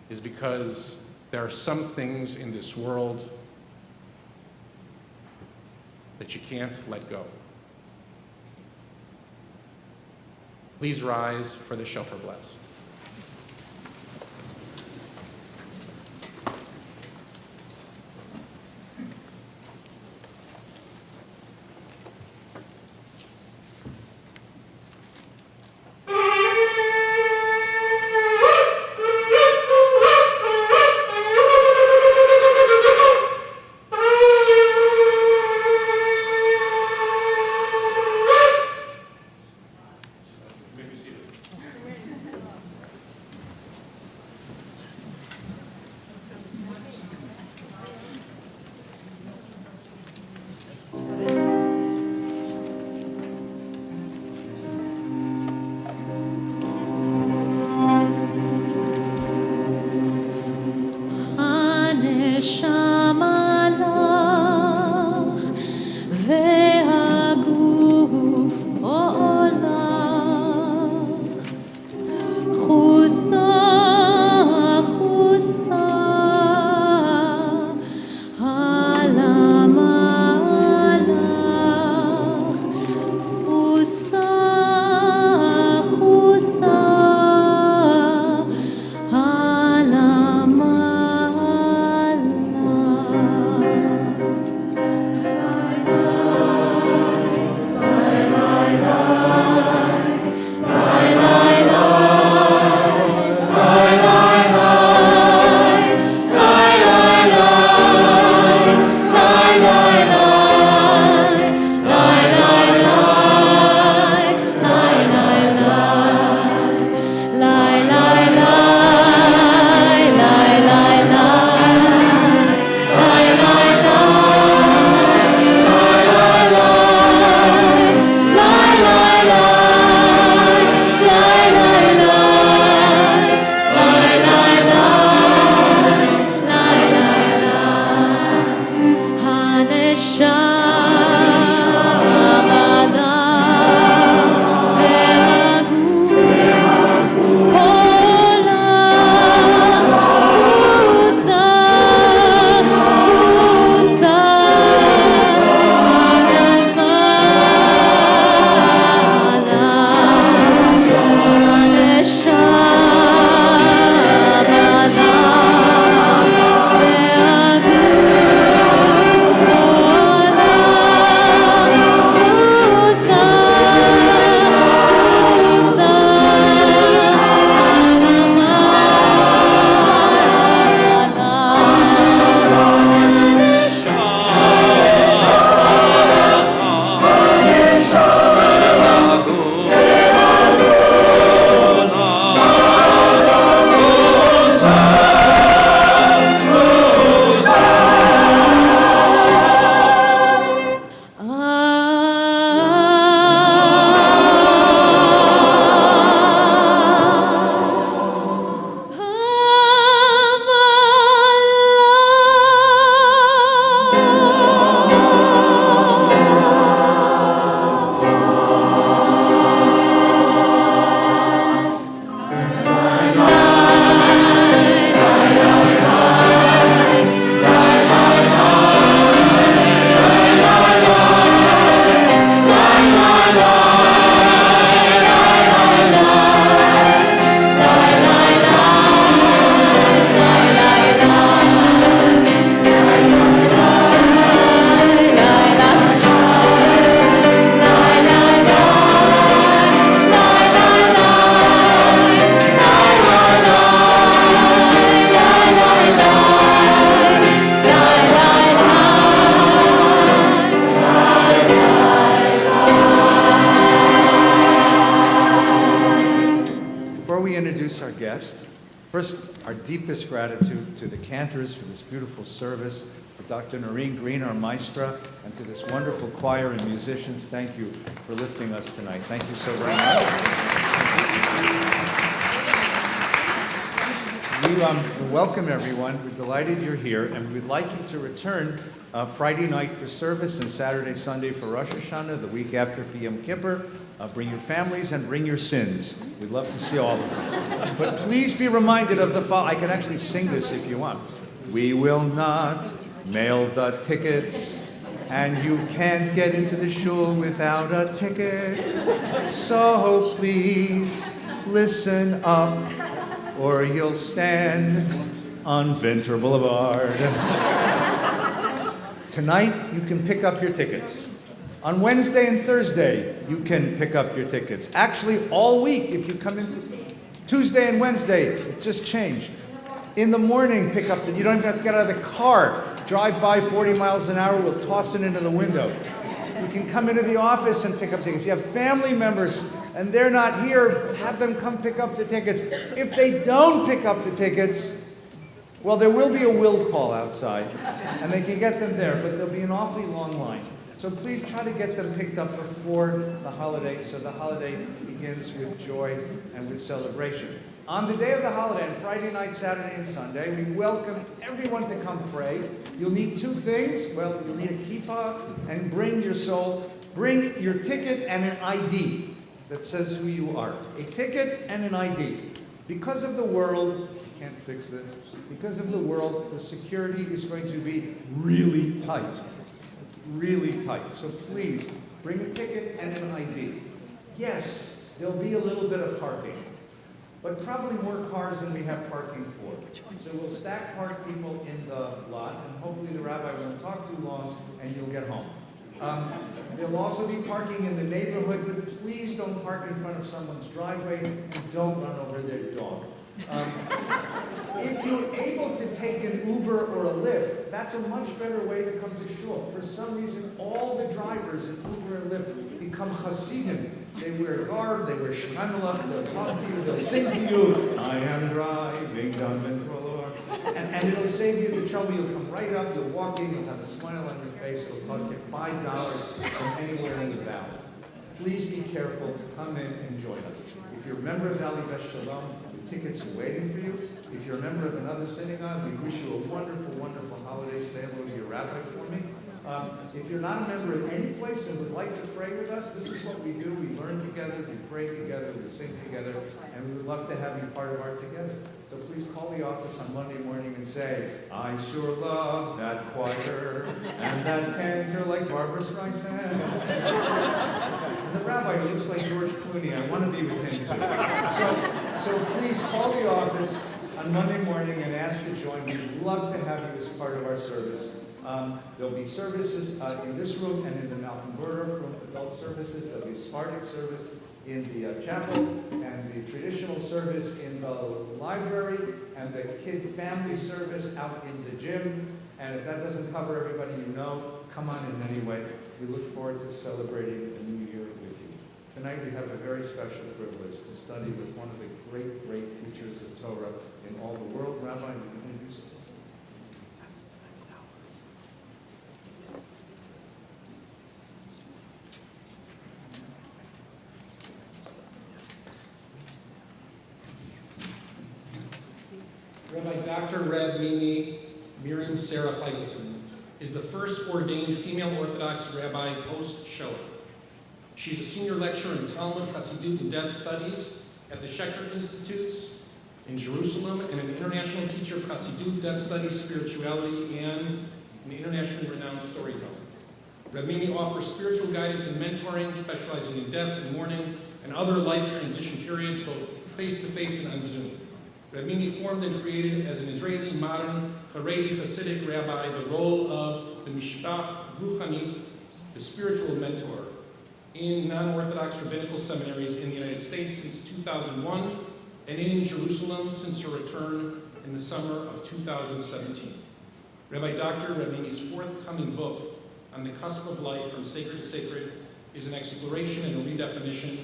is because there are some things in this world that you can't let go. Please rise for the shofar blast. First, our deepest gratitude to the cantors for this beautiful service, to Dr. Noreen Green, our maestra, and to this wonderful choir and musicians. Thank you for lifting us tonight. Thank you so very much. We welcome everyone. We're delighted you're here, and we'd like you to return Friday night for service and Saturday, Sunday for Rosh Hashanah, the week after Yom Kippur. Bring your families and bring your sins. We'd love to see all of them. But please be reminded of the following. I can actually sing this if you want. We will not mail the tickets, and you can't get into the shul without a ticket. So please listen up, or you'll stand on Venture Boulevard. Tonight, you can pick up your tickets. On Wednesday and Thursday, you can pick up your tickets. Actually, all week, if you come in Tuesday and Wednesday, it just changed. In the morning, pick up you don't even have to get out of the car. Drive by 40 miles an hour, we'll toss it into the window. You can come into the office and pick up tickets. You have family members and they're not here, have them come pick up the tickets. If they don't pick up the tickets, well, there will be a will call outside, and they can get them there, but there'll be an awfully long line. So please try to get them picked up before the holiday, so the holiday begins with joy and with celebration. On the day of the holiday, on Friday night, Saturday, and Sunday, we welcome everyone to come pray. You'll need two things. Well, you'll need a kippah and bring your soul. Bring your ticket and an ID that says who you are. A ticket and an ID. Because of the world, you can't fix this. Because of the world, the security is going to be really tight. Really tight. So please, bring a ticket and an ID. Yes, there'll be a little bit of parking, but probably more cars than we have parking for. So we'll stack park people in the lot, and hopefully the rabbi won't talk too long, and you'll get home. There'll also be parking in the neighborhood, but please don't park in front of someone's driveway, and don't run over their dog. If you're able to take an Uber or a Lyft, that's a much better way to come to shul. For some reason, all the drivers in Uber and Lyft become Hasidim. They wear garb, they wear shemmelach, they'll talk to you, they'll sing to you, I am driving down Ventura. And it'll save you the trouble. You'll come right up, you'll walk in, you'll have a smile on your face, it'll cost you $5 from anywhere in the valley. Please be careful, come in and join us. If you're a member of Valley Best Shalom, tickets are waiting for you. If you're a member of another synagogue, we wish you a wonderful, wonderful holiday. Say hello to your rabbi for me. If you're not a member of any place and would like to pray with us, this is what we do. We learn together, we pray together, we sing together, and we would love to have you part of our together. So please call the office on Monday morning and say, I sure love that choir and that cantor like Barbara Streisand. And the rabbi looks like George Clooney. I want to be with him too. So please call the office on Monday morning and ask to join. We'd love to have you as part of our service. There'll be services in this room and in the Malcolm Burder room, adult services. There'll be a Sephardic service in the chapel and the traditional service in the library and the kid family service out in the gym. And if that doesn't cover everybody you know, come on in anyway. We look forward to celebrating the new year with you. Tonight we have a very special privilege to study with one of the great, great teachers of Torah in all the world. Rabbi, you can introduce us. Rabbi Dr. Reb Mimi Miriam Sarah Feigelson is the first ordained female Orthodox rabbi post-Shoah. She's a senior lecturer in Talmud, Hasidut, and Death Studies at the Schechter Institutes in Jerusalem, and an international teacher of Hasidut, Death Studies, Spirituality, and an internationally renowned storyteller. Reb Mimi offers spiritual guidance and mentoring, specializing in death and mourning and other life transition periods, both face-to-face and on Zoom. Reb Mimi formed and created as an Israeli modern Haredi Hasidic rabbi the role of the Mishpach Ruchanit, the spiritual mentor, in non-Orthodox rabbinical seminaries in the United States since 2001 and in Jerusalem since her return in the summer of 2017. Rabbi Dr. Reb Mimi's forthcoming book, On the Cusp of Life from Sacred to Sacred, is an exploration and a redefinition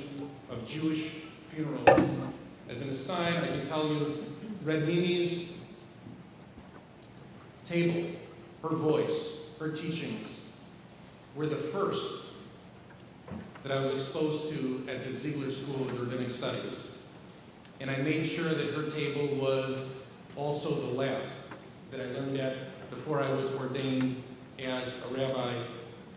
of Jewish funeral. As an aside, I can tell you Mimi's table, her voice, her teachings were the first that I was exposed to at the Ziegler School of Rabbinic Studies. And I made sure that her table was also the last that I learned at before I was ordained as a rabbi.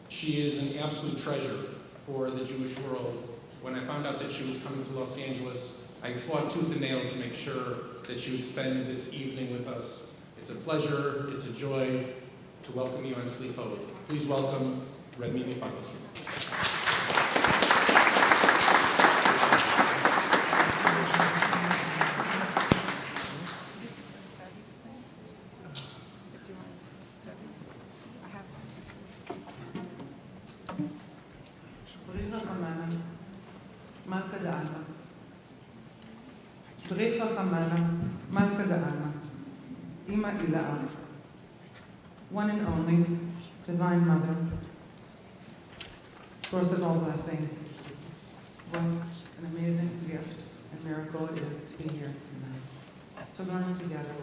She is an absolute treasure for the Jewish world. When I found out that she was coming to Los Angeles, I fought tooth and nail to make sure that she would spend this evening with us. It's a pleasure, it's a joy to welcome you on Selichot. Please welcome Mimi Feinstein. Bricha Chamana, Malka Da'ana, Ima Ila'a, one and only, Divine Mother, source of all blessings. What an amazing gift and miracle it is to be here tonight, to learn together,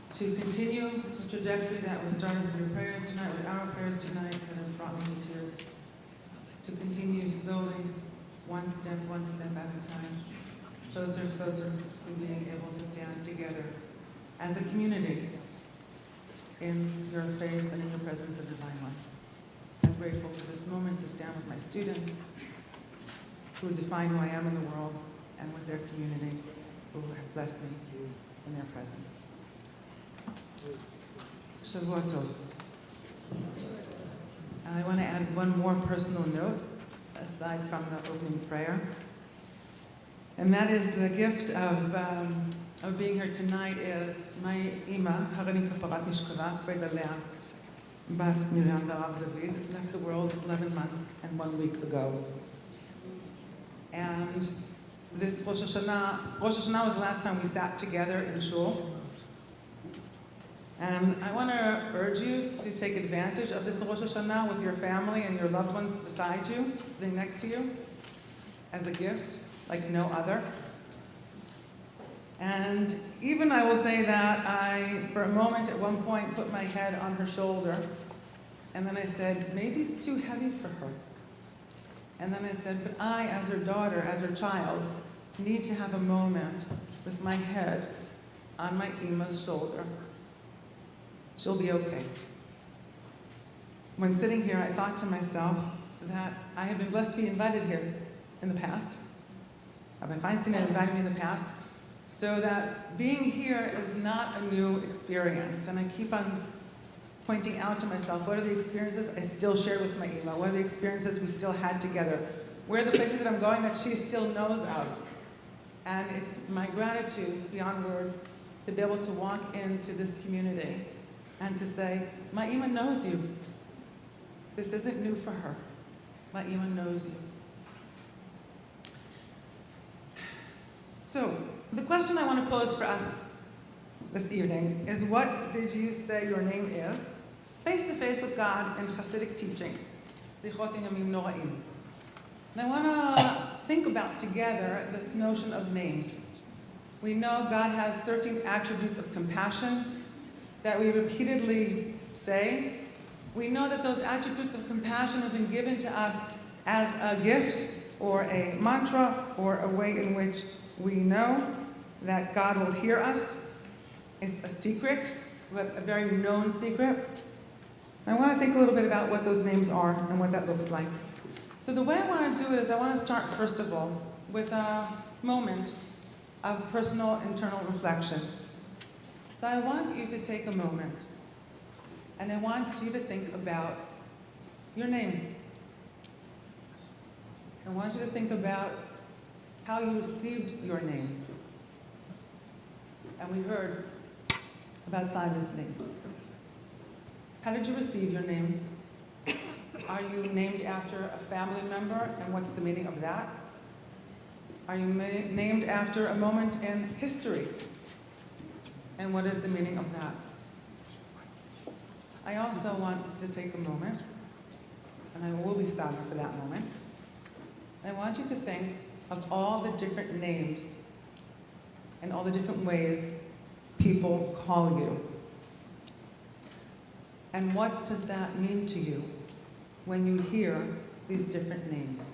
to continue the trajectory that was started with your prayers tonight, with our prayers tonight, that has brought me to tears, to continue slowly, one step at a time, closer to being able to stand together as a community in your face and in your presence of Divine One. I'm grateful for this moment to stand with my students who define who I am in the world and with their community who have blessed me in their presence. Shavua Tov. And I want to add one more personal note aside from the opening prayer. And that is the gift of being here tonight is my Ima, Harini Kaparat Mishkava, Fredalea, Bat Miriam Barav David, left the world 11 months and 1 week ago. And this Rosh Hashanah was the last time we sat together in shul. And I want to urge you to take advantage of this Rosh Hashanah with your family and your loved ones beside you, sitting next to you, as a gift like no other. And even I will say that I, for a moment at one point, put my head on her shoulder, and then I said, maybe it's too heavy for her. And then I said, but I, as her daughter, as her child, need to have a moment with my head on my Ima's shoulder. She'll be okay. When sitting here, I thought to myself that I have been blessed to be invited here in the past. Rabbi Feinstein had invited me in the past, so that being here is not a new experience. And I keep on pointing out to myself, what are the experiences I still share with my Ima? What are the experiences we still had together? Where are the places that I'm going that she still knows of? And it's my gratitude beyond words to be able to walk into this community and to say, my Ima knows you. This isn't new for her. My Ima knows you. So, the question I want to pose for us this evening is, what did you say your name is, face to face with God in Hasidic teachings? Selichot Yamim Noraim. And I want to think about together this notion of names. We know God has 13 attributes of compassion that we repeatedly say. We know that those attributes of compassion have been given to us as a gift or a mantra or a way in which we know that God will hear us. It's a secret, but a very known secret. I want to think a little bit about what those names are and what that looks like. So the way I want to do it is I want to start, first of all, with a moment of personal internal reflection. So I want you to take a moment, and I want you to think about your name. I want you to think about how you received your name. And we heard about Simon's name. How did you receive your name? Are you named after a family member, and what's the meaning of that? Are you named after a moment in history, and what is the meaning of that? I also want to take a moment, and I will be silent for that moment. I want you to think of all the different names and all the different ways people call you. And what does that mean to you when you hear these different names?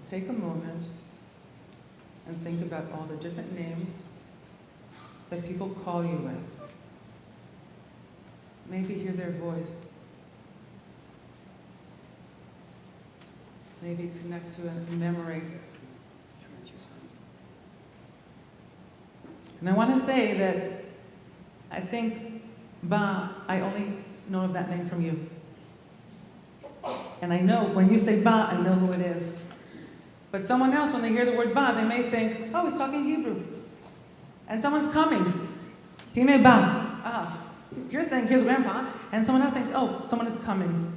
Take a moment and think about all the different names that people call you with. Maybe hear their voice. Maybe connect to a memory. And I want to say that I think Ba, I only know of that name from you. And I know when you say Ba, I know who it is. But someone else, when they hear the word Ba, they may think, oh, he's talking Hebrew. And someone's coming. Hine Ba. Ah, you're saying, here's Grandpa. And someone else thinks, oh, someone is coming.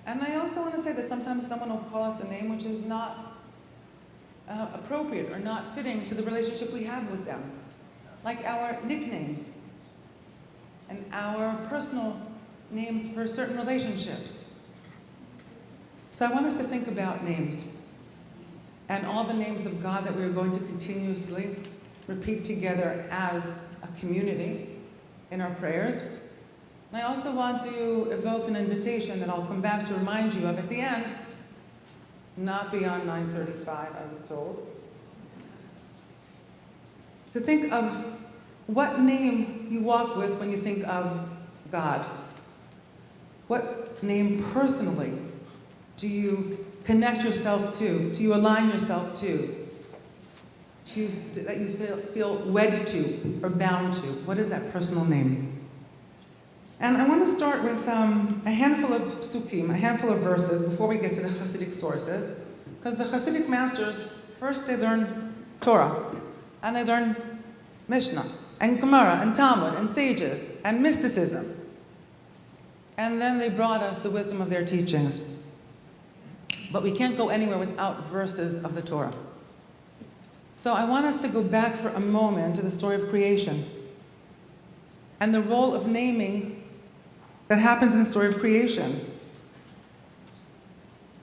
And I also want to say that sometimes someone will call us a name which is not appropriate or not fitting to the relationship we have with them. Like our nicknames and our personal names for certain relationships. So I want us to think about names and all the names of God that we are going to continuously repeat together as a community in our prayers. And I also want to evoke an invitation that I'll come back to remind you of at the end, not beyond 9:35, I was told, to think of what name you walk with when you think of God. What name personally do you connect yourself to? Do you align yourself to? That you feel wedded to or bound to? What is that personal name? And I want to start with a handful of psukim, a handful of verses before we get to the Hasidic sources. Because the Hasidic masters, first they learn Torah, and they learn Mishnah, and Gemara, and Talmud, and sages, and mysticism. And then they brought us the wisdom of their teachings. But we can't go anywhere without verses of the Torah. So I want us to go back for a moment to the story of creation and the role of naming that happens in the story of creation.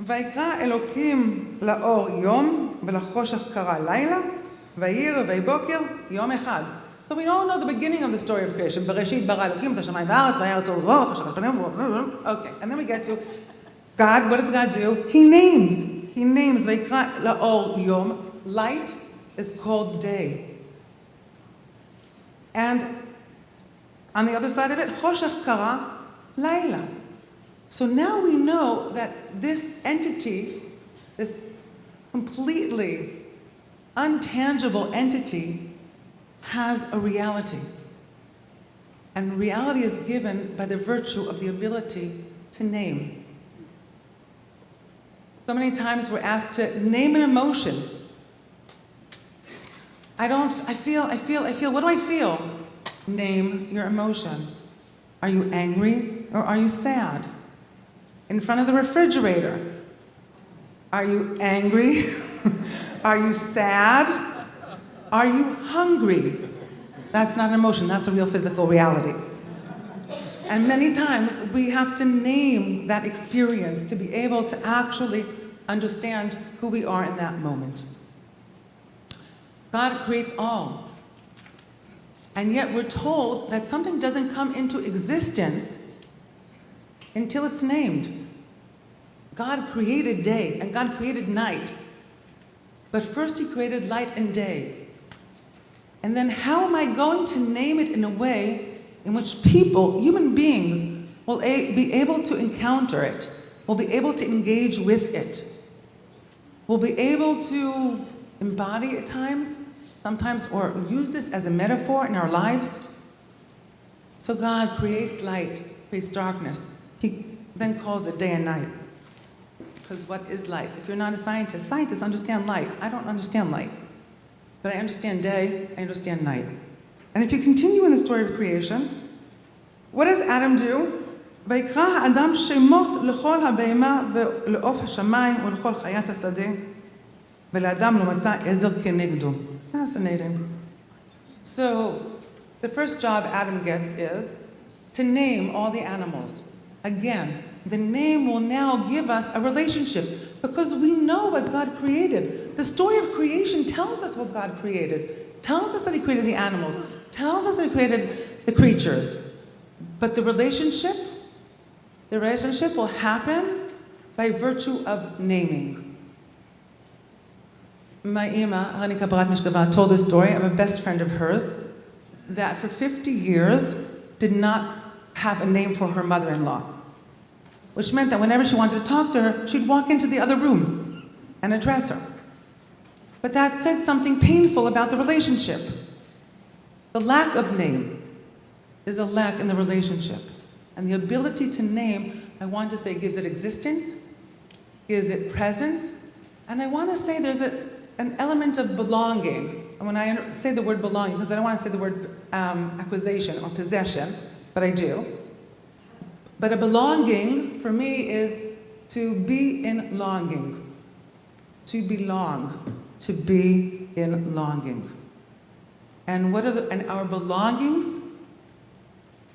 ויקרא אלוקים לאור יום ולחושך קרא לילה ויהי רביעי בוקר יום אחד. So we all know the beginning of the story of creation. בראשית ברא אלוקים את השמיים והארץ והיה אותו רוח וחשך על פניהם. Okay, and then we get to God. What does God do? He names. He names. ויקרא לאור יום. Light is called day. And on the other side of it, חושך קרא לילה. So now we know that this entity, this completely untangible entity, has a reality. And reality is given by the virtue of the ability to name. So many times we're asked to name an emotion. I feel, what do I feel? Name your emotion. Are you angry or are you sad? In front of the refrigerator, are you angry? Are you sad? Are you hungry? That's not an emotion, that's a real physical reality. And many times we have to name that experience to be able to actually understand who we are in that moment. God creates all. And yet we're told that something doesn't come into existence until it's named. God created day and God created night. But first He created light and day. And then how am I going to name it in a way in which people, human beings, will be able to encounter it, will be able to engage with it, will be able to embody at times, sometimes, or use this as a metaphor in our lives? So God creates light, creates darkness. He then calls it day and night. Because what is light? If you're not a scientist, scientists understand light. I don't understand light. But I understand day, I understand night. And if you continue in the story of creation, what does Adam do? ויקרא האדם שמות לכל הבהמה ולעוף השמיים ולכל חיית השדה, ולאדם לא מצא עזר כנגדו. Fascinating. So, the first job Adam gets is to name all the animals. Again, the name will now give us a relationship because we know what God created. The story of creation tells us what God created, tells us that He created the animals, tells us that He created the creatures. But the relationship will happen by virtue of naming. My Ima, Hanika Barat Mishkava, told this story. I'm a best friend of hers that for 50 years did not have a name for her mother-in-law, which meant that whenever she wanted to talk to her, she'd walk into the other room and address her. But that said something painful about the relationship. The lack of name is a lack in the relationship. And the ability to name, I want to say, gives it existence, gives it presence, and I want to say there's an element of belonging. And when I say the word belonging, because I don't want to say the word acquisition or possession, but I do. But a belonging, for me, is to be in longing, to belong, to be in longing. And what are and our belongings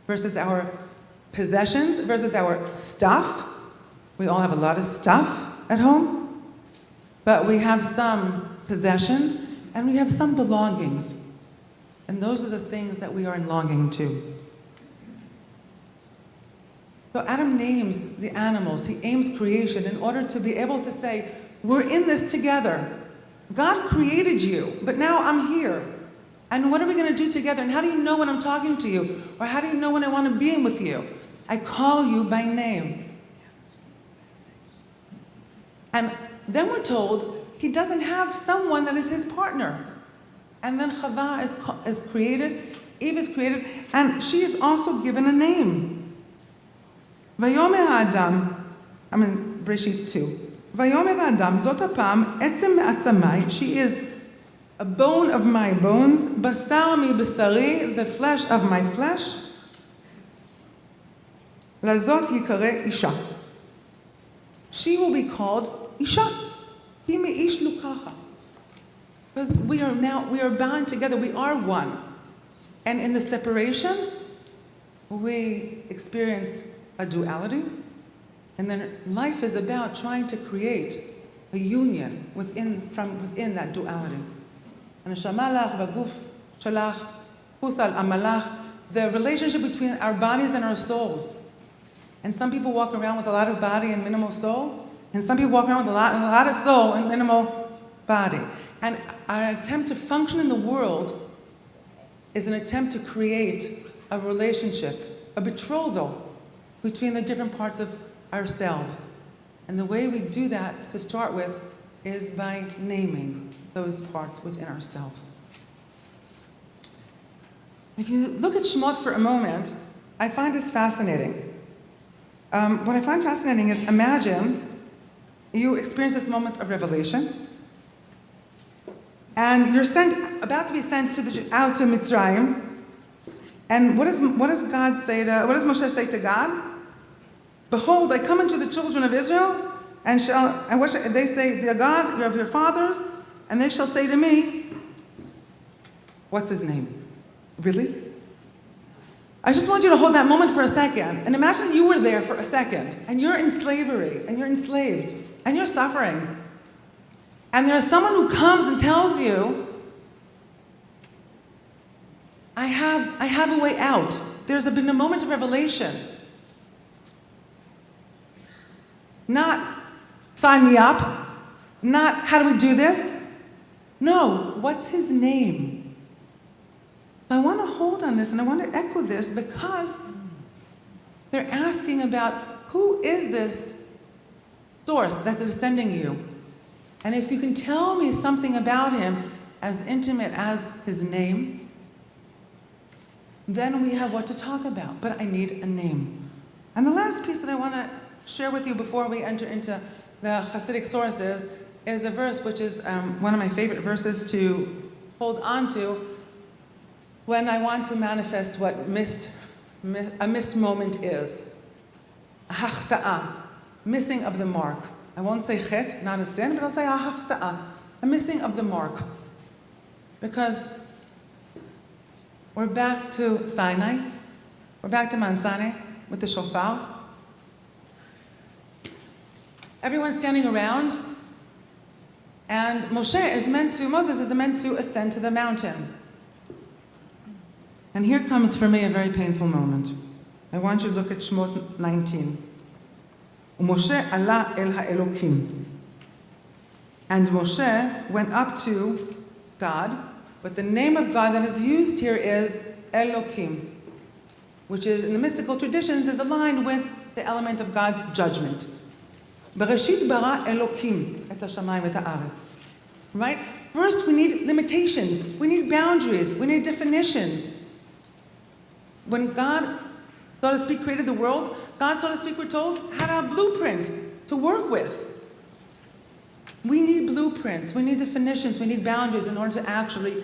versus our possessions versus our stuff? We all have a lot of stuff at home, but we have some possessions and we have some belongings. And those are the things that we are in longing to. So Adam names the animals, he aims creation in order to be able to say, we're in this together. God created you, but now I'm here. And what are we going to do together? And how do you know when I'm talking to you? Or how do you know when I want to be with you? I call you by name. And then we're told he doesn't have someone that is his partner. And then Chava is created, Eve is created, and she is also given a name. Vayomer Adam, I'm in Breshit 2. Vayomer Adam, zot hapam, etzem me'atzamai, she is a bone of my bones, basar mi basari, the flesh of my flesh. Lazot yikare isha. She will be called Isha. Hi me'ish lukacha. Because we are bound together, we are one. And in the separation, we experience a duality, and then life is about trying to create a union from within that duality. And shamalach v'guf shalach husal amalach, the relationship between our bodies and our souls. And some people walk around with a lot of body and minimal soul, and some people walk around with a lot of soul and minimal body. And our attempt to function in the world is an attempt to create a relationship, a betrothal between the different parts of ourselves. And the way we do that, to start with, is by naming those parts within ourselves. If you look at Shemot for a moment, I find this fascinating. What I find fascinating is, imagine you experience this moment of revelation, and you're about to be sent out to Mitzrayim. And what does Moshe say to God? Behold, I come unto the children of Israel, and they say, the God of your fathers, and they shall say to me, what's his name? Really? I just want you to hold that moment for a second, and imagine you were there for a second, and you're in slavery, and you're enslaved, and you're suffering. And there's someone who comes and tells you, I have a way out. There's been a moment of revelation. Not, sign me up. Not, how do we do this? No, what's his name? So I want to hold on this and I want to echo this because they're asking about who is this source that is sending you? And if you can tell me something about him as intimate as his name, then we have what to talk about. But I need a name. And the last piece that I want to share with you before we enter into the Hasidic sources is a verse which is one of my favorite verses to hold on to when I want to manifest what a missed moment is. Hachta'a, missing of the mark. I won't say chet, not a sin, but I'll say hachta'a, a missing of the mark. Because we're back to Sinai, we're back to Mount Sinai with the shofar. everyone's standing around, and Moses is meant to ascend to the mountain. And here comes for me a very painful moment. I want you to look at Shemot 19. Moshe ala el ha'elokim. And Moshe went up to God, but the name of God that is used here is Elokim, which is, in the mystical traditions, is aligned with the element of God's judgment. Bereshit bara Elokim et hashamayim et haaretz. Right? First, we need limitations. We need boundaries. We need definitions. When God, so to speak, created the world, God, so to speak, we're told, had a blueprint to work with. We need blueprints. We need definitions. We need boundaries in order to actually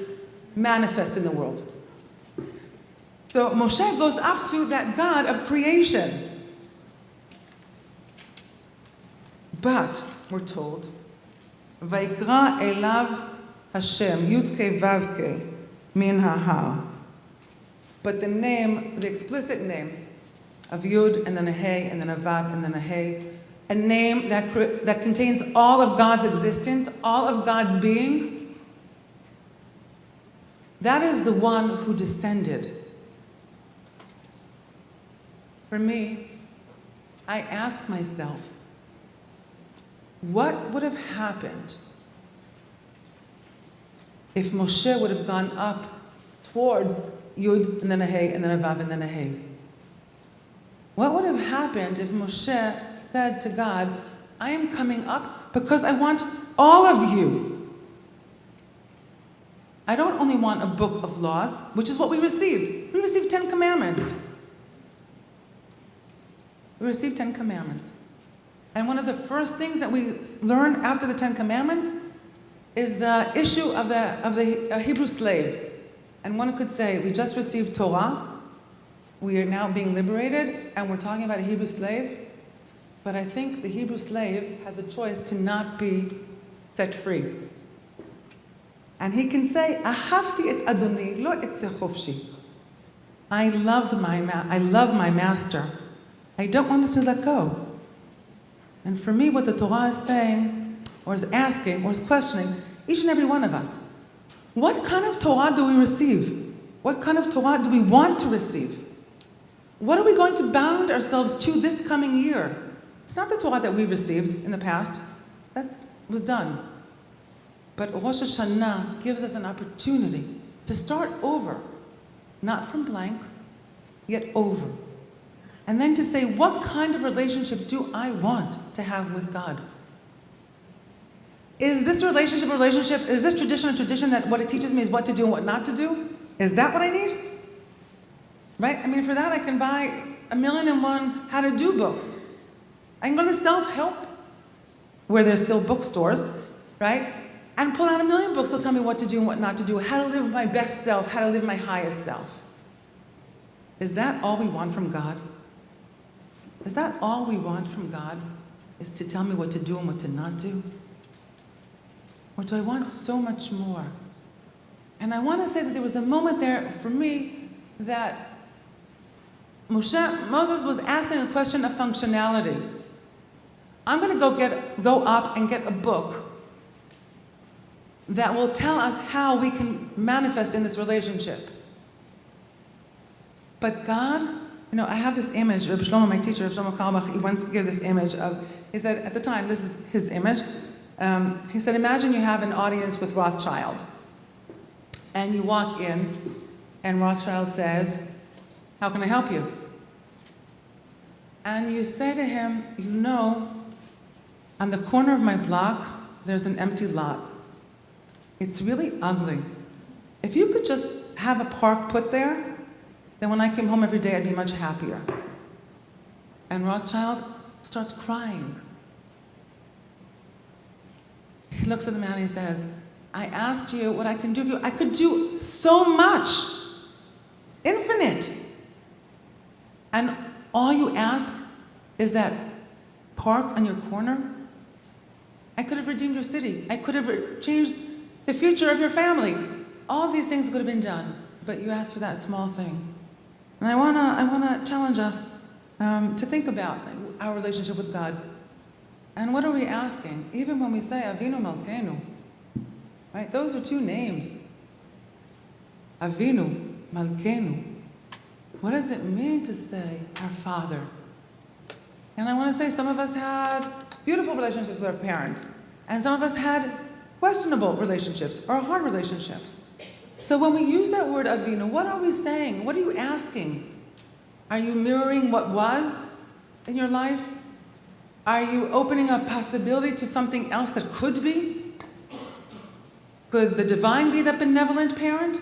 manifest in the world. So Moshe goes up to that God of creation. But, we're told, Vaikra elav Hashem, Yud-Kei Vav-Kei, min ha'har. But the name, the explicit name of Yud and then a Hey and then a Vav and then a Hey, a name that contains all of God's existence, all of God's being, that is the one who descended. For me, I ask myself, what would have happened if Moshe would have gone up towards Yud and then a Hey and then a Vav and then a Hey? What would have happened if Moshe said to God, I am coming up because I want all of you. I don't only want a book of laws, which is what we received. We received 10 commandments. We received 10 commandments. And one of the first things that we learn after the 10 commandments is the issue of the Hebrew slave. And one could say, we just received Torah, we are now being liberated, and we're talking about a Hebrew slave. But I think the Hebrew slave has a choice to not be set free. And he can say, Ahavti et Adoni, lo etze chofshi. I love my master. I don't want it to let go. And for me, what the Torah is saying, or is asking, or is questioning, each and every one of us, what kind of Torah do we receive? What kind of Torah do we want to receive? What are we going to bound ourselves to this coming year? It's not the Torah that we received in the past. That was done. But Rosh Hashanah gives us an opportunity to start over, not from blank, yet over. And then to say, what kind of relationship do I want to have with God? Is this relationship, is this tradition a tradition that what it teaches me is what to do and what not to do? Is that what I need? Right? I mean, for that I can buy 1,000,001 how to do books. I can go to self-help, where there's still bookstores, right? And pull out 1,000,000 books that'll tell me what to do and what not to do, how to live my best self, how to live my highest self. Is that all we want from God? Is that all we want from God? Is to tell me what to do and what to not do? Or do I want so much more? And I want to say that there was a moment there for me that Moses was asking a question of functionality. I'm going to go up and get a book that will tell us how we can manifest in this relationship. But God, I have this image, Reb Shlomo, my teacher, Reb Shlomo Carlebach, he once gave this image of, he said, at the time, this is his image, he said, imagine you have an audience with Rothschild. And you walk in, and Rothschild says, how can I help you? And you say to him, on the corner of my block, there's an empty lot. It's really ugly. If you could just have a park put there, then when I came home every day, I'd be much happier. And Rothschild starts crying. He looks at the man and he says, I asked you what I can do for you. I could do so much, infinite. And all you ask is that park on your corner. I could have redeemed your city. I could have changed the future of your family. All these things could have been done, but you asked for that small thing. And I wanna challenge us to think about our relationship with God. And what are we asking? Even when we say Avinu Malkeinu, right? Those are two names. Avinu Malkeinu. What does it mean to say our Father? And I want to say some of us had beautiful relationships with our parents, and some of us had questionable relationships or hard relationships. So when we use that word Avinu, what are we saying? What are you asking? Are you mirroring what was in your life? Are you opening a possibility to something else that could be? Could the divine be that benevolent parent?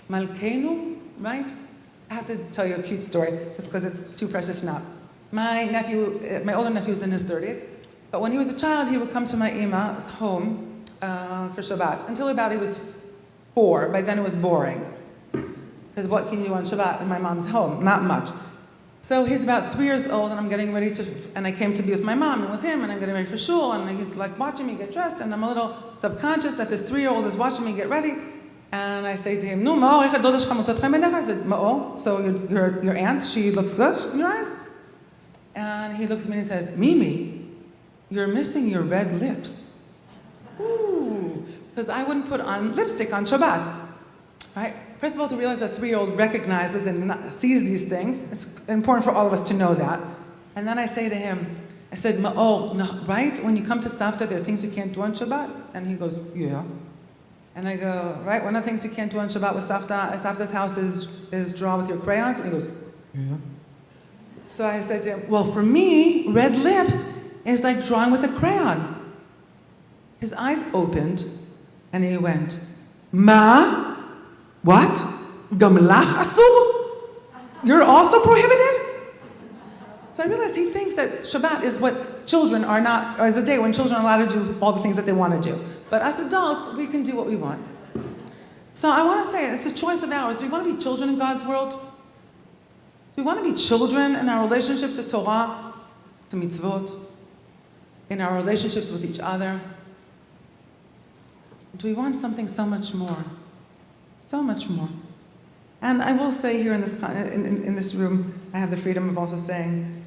Malkeinu, right? I have to tell you a cute story, just because it's too precious now. My older nephew is in his 30s, but when he was a child, he would come to my Ima's home for Shabbat, until about he was 4. By then it was boring. Because what can you do on Shabbat in my mom's home? Not much. So he's about 3 years old, and I'm getting ready and I came to be with my mom and with him, and I'm getting ready for shul, and he's like watching me get dressed, and I'm a little subconscious that this 3-year-old is watching me get ready, and I say to him, "No, Ma'or, איך הדודה שלך מוצאת חן בעיניך?" I said, "Ma'or, so your aunt, she looks good in your eyes?" And he looks at me and he says, "Mimi, you're missing your red lips." Ooh, because I wouldn't put on lipstick on Shabbat, right? First of all, to realize that 3-year-old recognizes and sees these things, it's important for all of us to know that. And then I say to him, I said, "Ma'or, no, right? When you come to Savta, there are things you can't do on Shabbat?" And he goes, "Yeah." And I go, "Right, one of the things you can't do on Shabbat with Savta's house is draw with your crayons?" And he goes, "Yeah." So I said to him, "Well, for me, red lips is like drawing with a crayon." His eyes opened, and he went, "Ma? What? Gam lach asur? You're also prohibited?" So I realized he thinks that Shabbat is what children are not, or is a day when children are allowed to do all the things that they want to do. But us adults, we can do what we want. So I want to say, it's a choice of ours. Do we want to be children in God's world? Do we want to be children in our relationship to Torah, to mitzvot, in our relationships with each other? Do we want something so much more? So much more. And I will say here in this room, I have the freedom of also saying,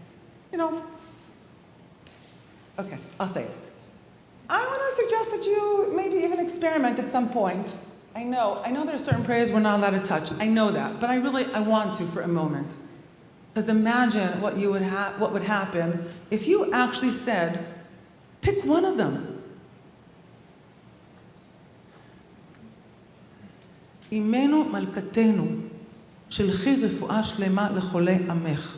okay, I'll say it. I want to suggest that you maybe even experiment at some point. I know there are certain prayers we're not allowed to touch. I know that, but I want to for a moment. Because imagine what would happen if you actually said, pick one of them. Imenu malkatenu, shelchi refuah shlema lecholei amech.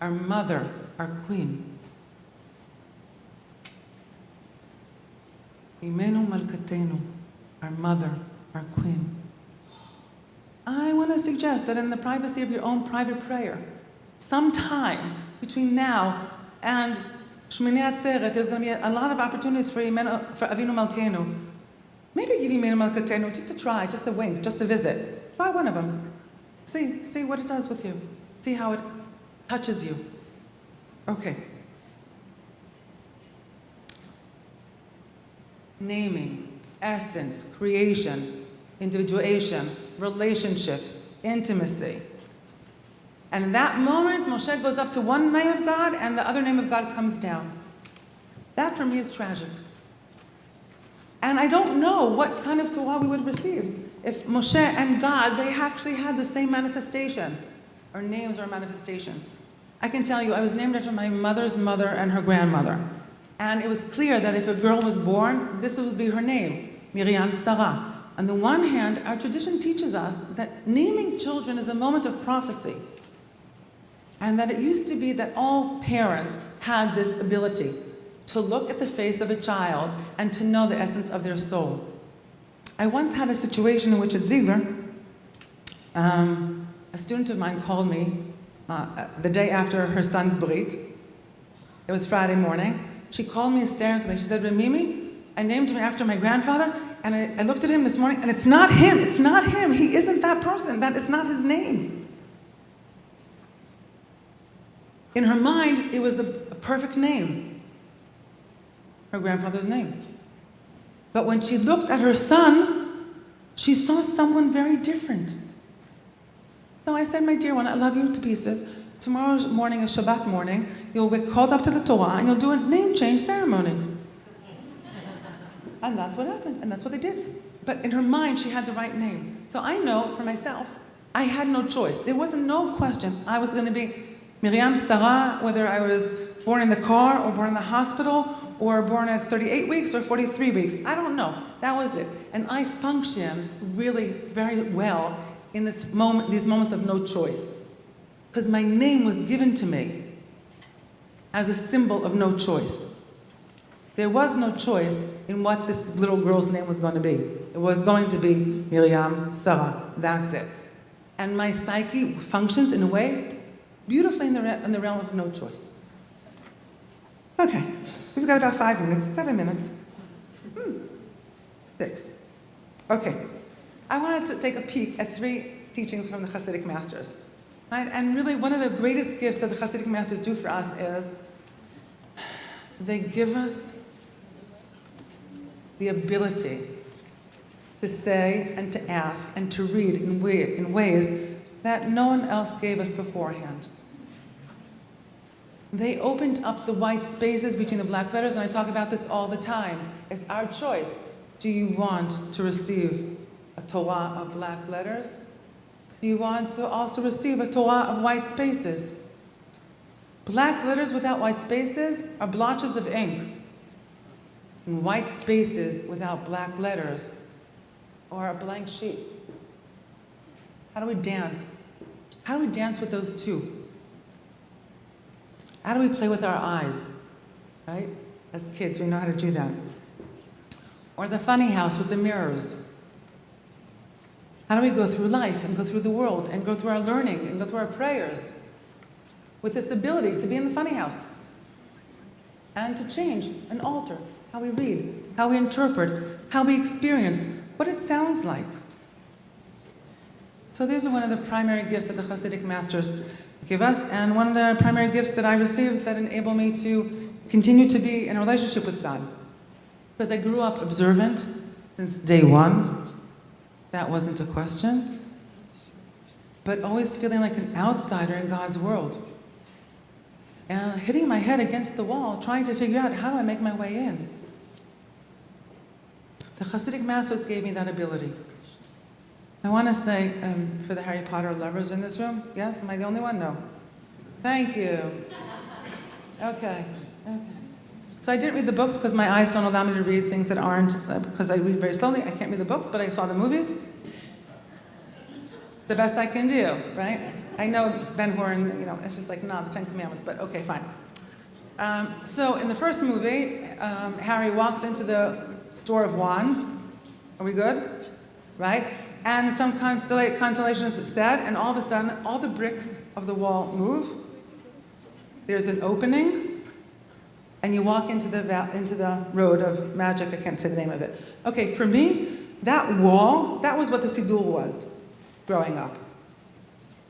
Our mother, our queen. Imenu malkatenu, our mother, our queen. I want to suggest that in the privacy of your own private prayer, sometime between now and Shmini Atzeret, there's going to be a lot of opportunities for Avinu Malkeinu. Maybe give Imenu Malkatenu just to try, just to wink, just to visit. Try one of them. See what it does with you. See how it touches you. Okay. Naming, essence, creation, individuation, relationship, intimacy. And in that moment, Moshe goes up to one name of God and the other name of God comes down. That for me is tragic. And I don't know what kind of Torah we would receive if Moshe and God, they actually had the same manifestation, or names or manifestations. I can tell you, I was named after my mother's mother and her grandmother. And it was clear that if a girl was born, this would be her name, Miriam Sarah. On the one hand, our tradition teaches us that naming children is a moment of prophecy. And that it used to be that all parents had this ability to look at the face of a child and to know the essence of their soul. I once had a situation in which at Ziegler, a student of mine called me the day after her son's brit. It was Friday morning. She called me hysterically. She said, "Mimi, I named him after my grandfather, and I looked at him this morning, and it's not him. It's not him. He isn't that person. That is not his name." In her mind, it was the perfect name, her grandfather's name. But when she looked at her son, she saw someone very different. So I said, "My dear one, I love you to pieces, tomorrow morning is Shabbat morning, you'll be called up to the Torah and you'll do a name change ceremony. And that's what happened, and that's what they did. But in her mind, she had the right name. So I know for myself, I had no choice. There wasn't no question. I was going to be Miriam Sarah, whether I was born in the car or born in the hospital or born at 38 weeks or 43 weeks. I don't know. That was it. And I function really very well in this moment, these moments of no choice. Because my name was given to me as a symbol of no choice. There was no choice in what this little girl's name was going to be. It was going to be Miriam Sarah. That's it. And my psyche functions in a way beautifully in the realm of no choice. Okay, we've got about 5 minutes, 7 minutes. 6. Okay, I wanted to take a peek at 3 teachings from the Hasidic masters. Right? And really one of the greatest gifts that the Hasidic masters do for us is they give us the ability to say and to ask and to read in ways that no one else gave us beforehand. They opened up the white spaces between the black letters, and I talk about this all the time. It's our choice. Do you want to receive a Torah of black letters? Do you want to also receive a Torah of white spaces? Black letters without white spaces are blotches of ink. And white spaces without black letters are a blank sheet. How do we dance? How do we dance with those two? How do we play with our eyes? Right? As kids, we know how to do that. Or the funny house with the mirrors. How do we go through life and go through the world and go through our learning and go through our prayers with this ability to be in the funny house and to change and alter how we read, how we interpret, how we experience, what it sounds like. So these are one of the primary gifts that the Hasidic masters give us, and one of the primary gifts that I received that enable me to continue to be in a relationship with God. Because I grew up observant since day one. That wasn't a question. But always feeling like an outsider in God's world. And hitting my head against the wall, trying to figure out how do I make my way in. The Hasidic masters gave me that ability. I want to say, for the Harry Potter lovers in this room, yes, am I the only one? No. Thank you. Okay. So I didn't read the books because my eyes don't allow me to read things that aren't, because I read very slowly, I can't read the books, but I saw the movies. It's the best I can do, right? I know Ben-Hur, it's just like, the 10 Commandments, but okay, fine. So in the first movie, Harry walks into the store of wands. Are we good? Right? And some constellation is said, and all of a sudden, all the bricks of the wall move. There's an opening, and you walk into the road of magic. I can't say the name of it. Okay, for me, that wall, that was what the Siddur was growing up.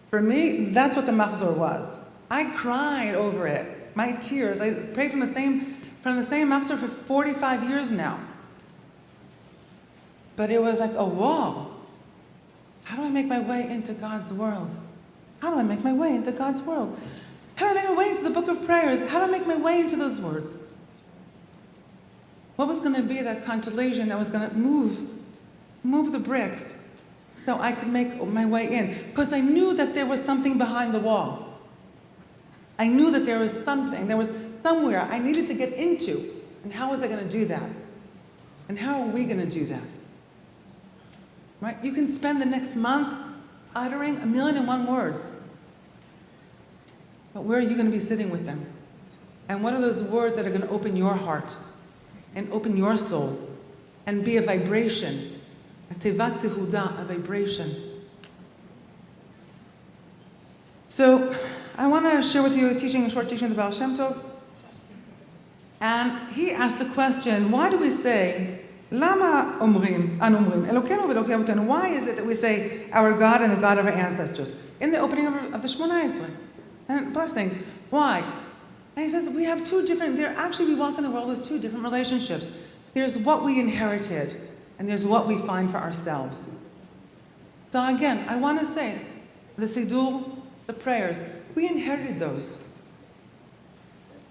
For me, that's what the Machzor was. I cried over it. My tears. I prayed from the same Machzor for 45 years now. But it was like a wall. How do I make my way into God's world? How do I make my way into God's world? How do I make my way into the book of prayers? How do I make my way into those words? What was going to be that constellation that was going to move the bricks so I could make my way in? Because I knew that there was something behind the wall. I knew that there was somewhere I needed to get into. And how was I going to do that? And how are we going to do that? Right? You can spend the next month uttering 1,000,001 words. But where are you going to be sitting with them? And what are those words that are going to open your heart and open your soul and be a vibration, a tevat tehuda, a vibration? So I want to share with you a short teaching of the Baal Shem Tov. And he asked the question, why do we say, Lama omrim, an omrim, Elokeinu v'Elokei avotenu? Why is it that we say our God and the God of our ancestors? In the opening of the Shemona Esrei. And blessing. Why? And he says we have we walk in the world with 2 different relationships. There's what we inherited, and there's what we find for ourselves. So again, I want to say, the Siddur, the prayers, We inherited those.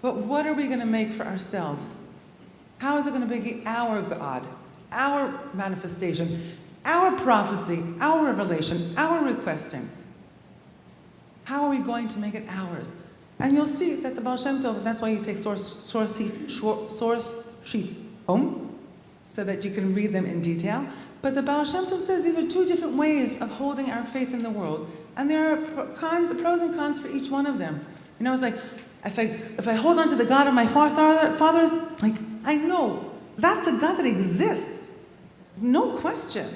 But what are we going to make for ourselves? How is it going to be our God, our manifestation, our prophecy, our revelation, our requesting? How are we going to make it ours? And you'll see that the Baal Shem Tov, that's why you take source sheets home, so that you can read them in detail. But the Baal Shem Tov says these are two different ways of holding our faith in the world. And there are pros and cons for each one of them. You know, it's like, if I hold on to the God of my fathers, like, I know that's a God that exists. No question.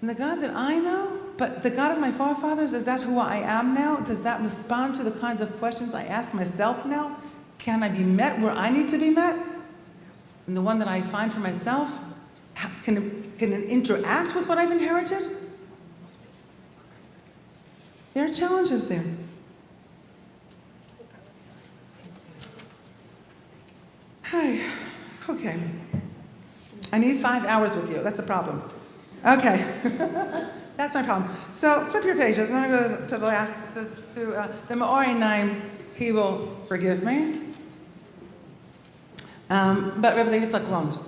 And the God that I know, but the God of my forefathers, is that who I am now? Does that respond to the kinds of questions I ask myself now? Can I be met where I need to be met? And the one that I find for myself, can it interact with what I've inherited? There are challenges there. Hi. Okay. I need 5 hours with you. That's the problem. Okay. That's my problem. So flip your pages. I'm going to go to the last, to the Me'ori 9. He will forgive me. But Rebbe Yitzchak won't.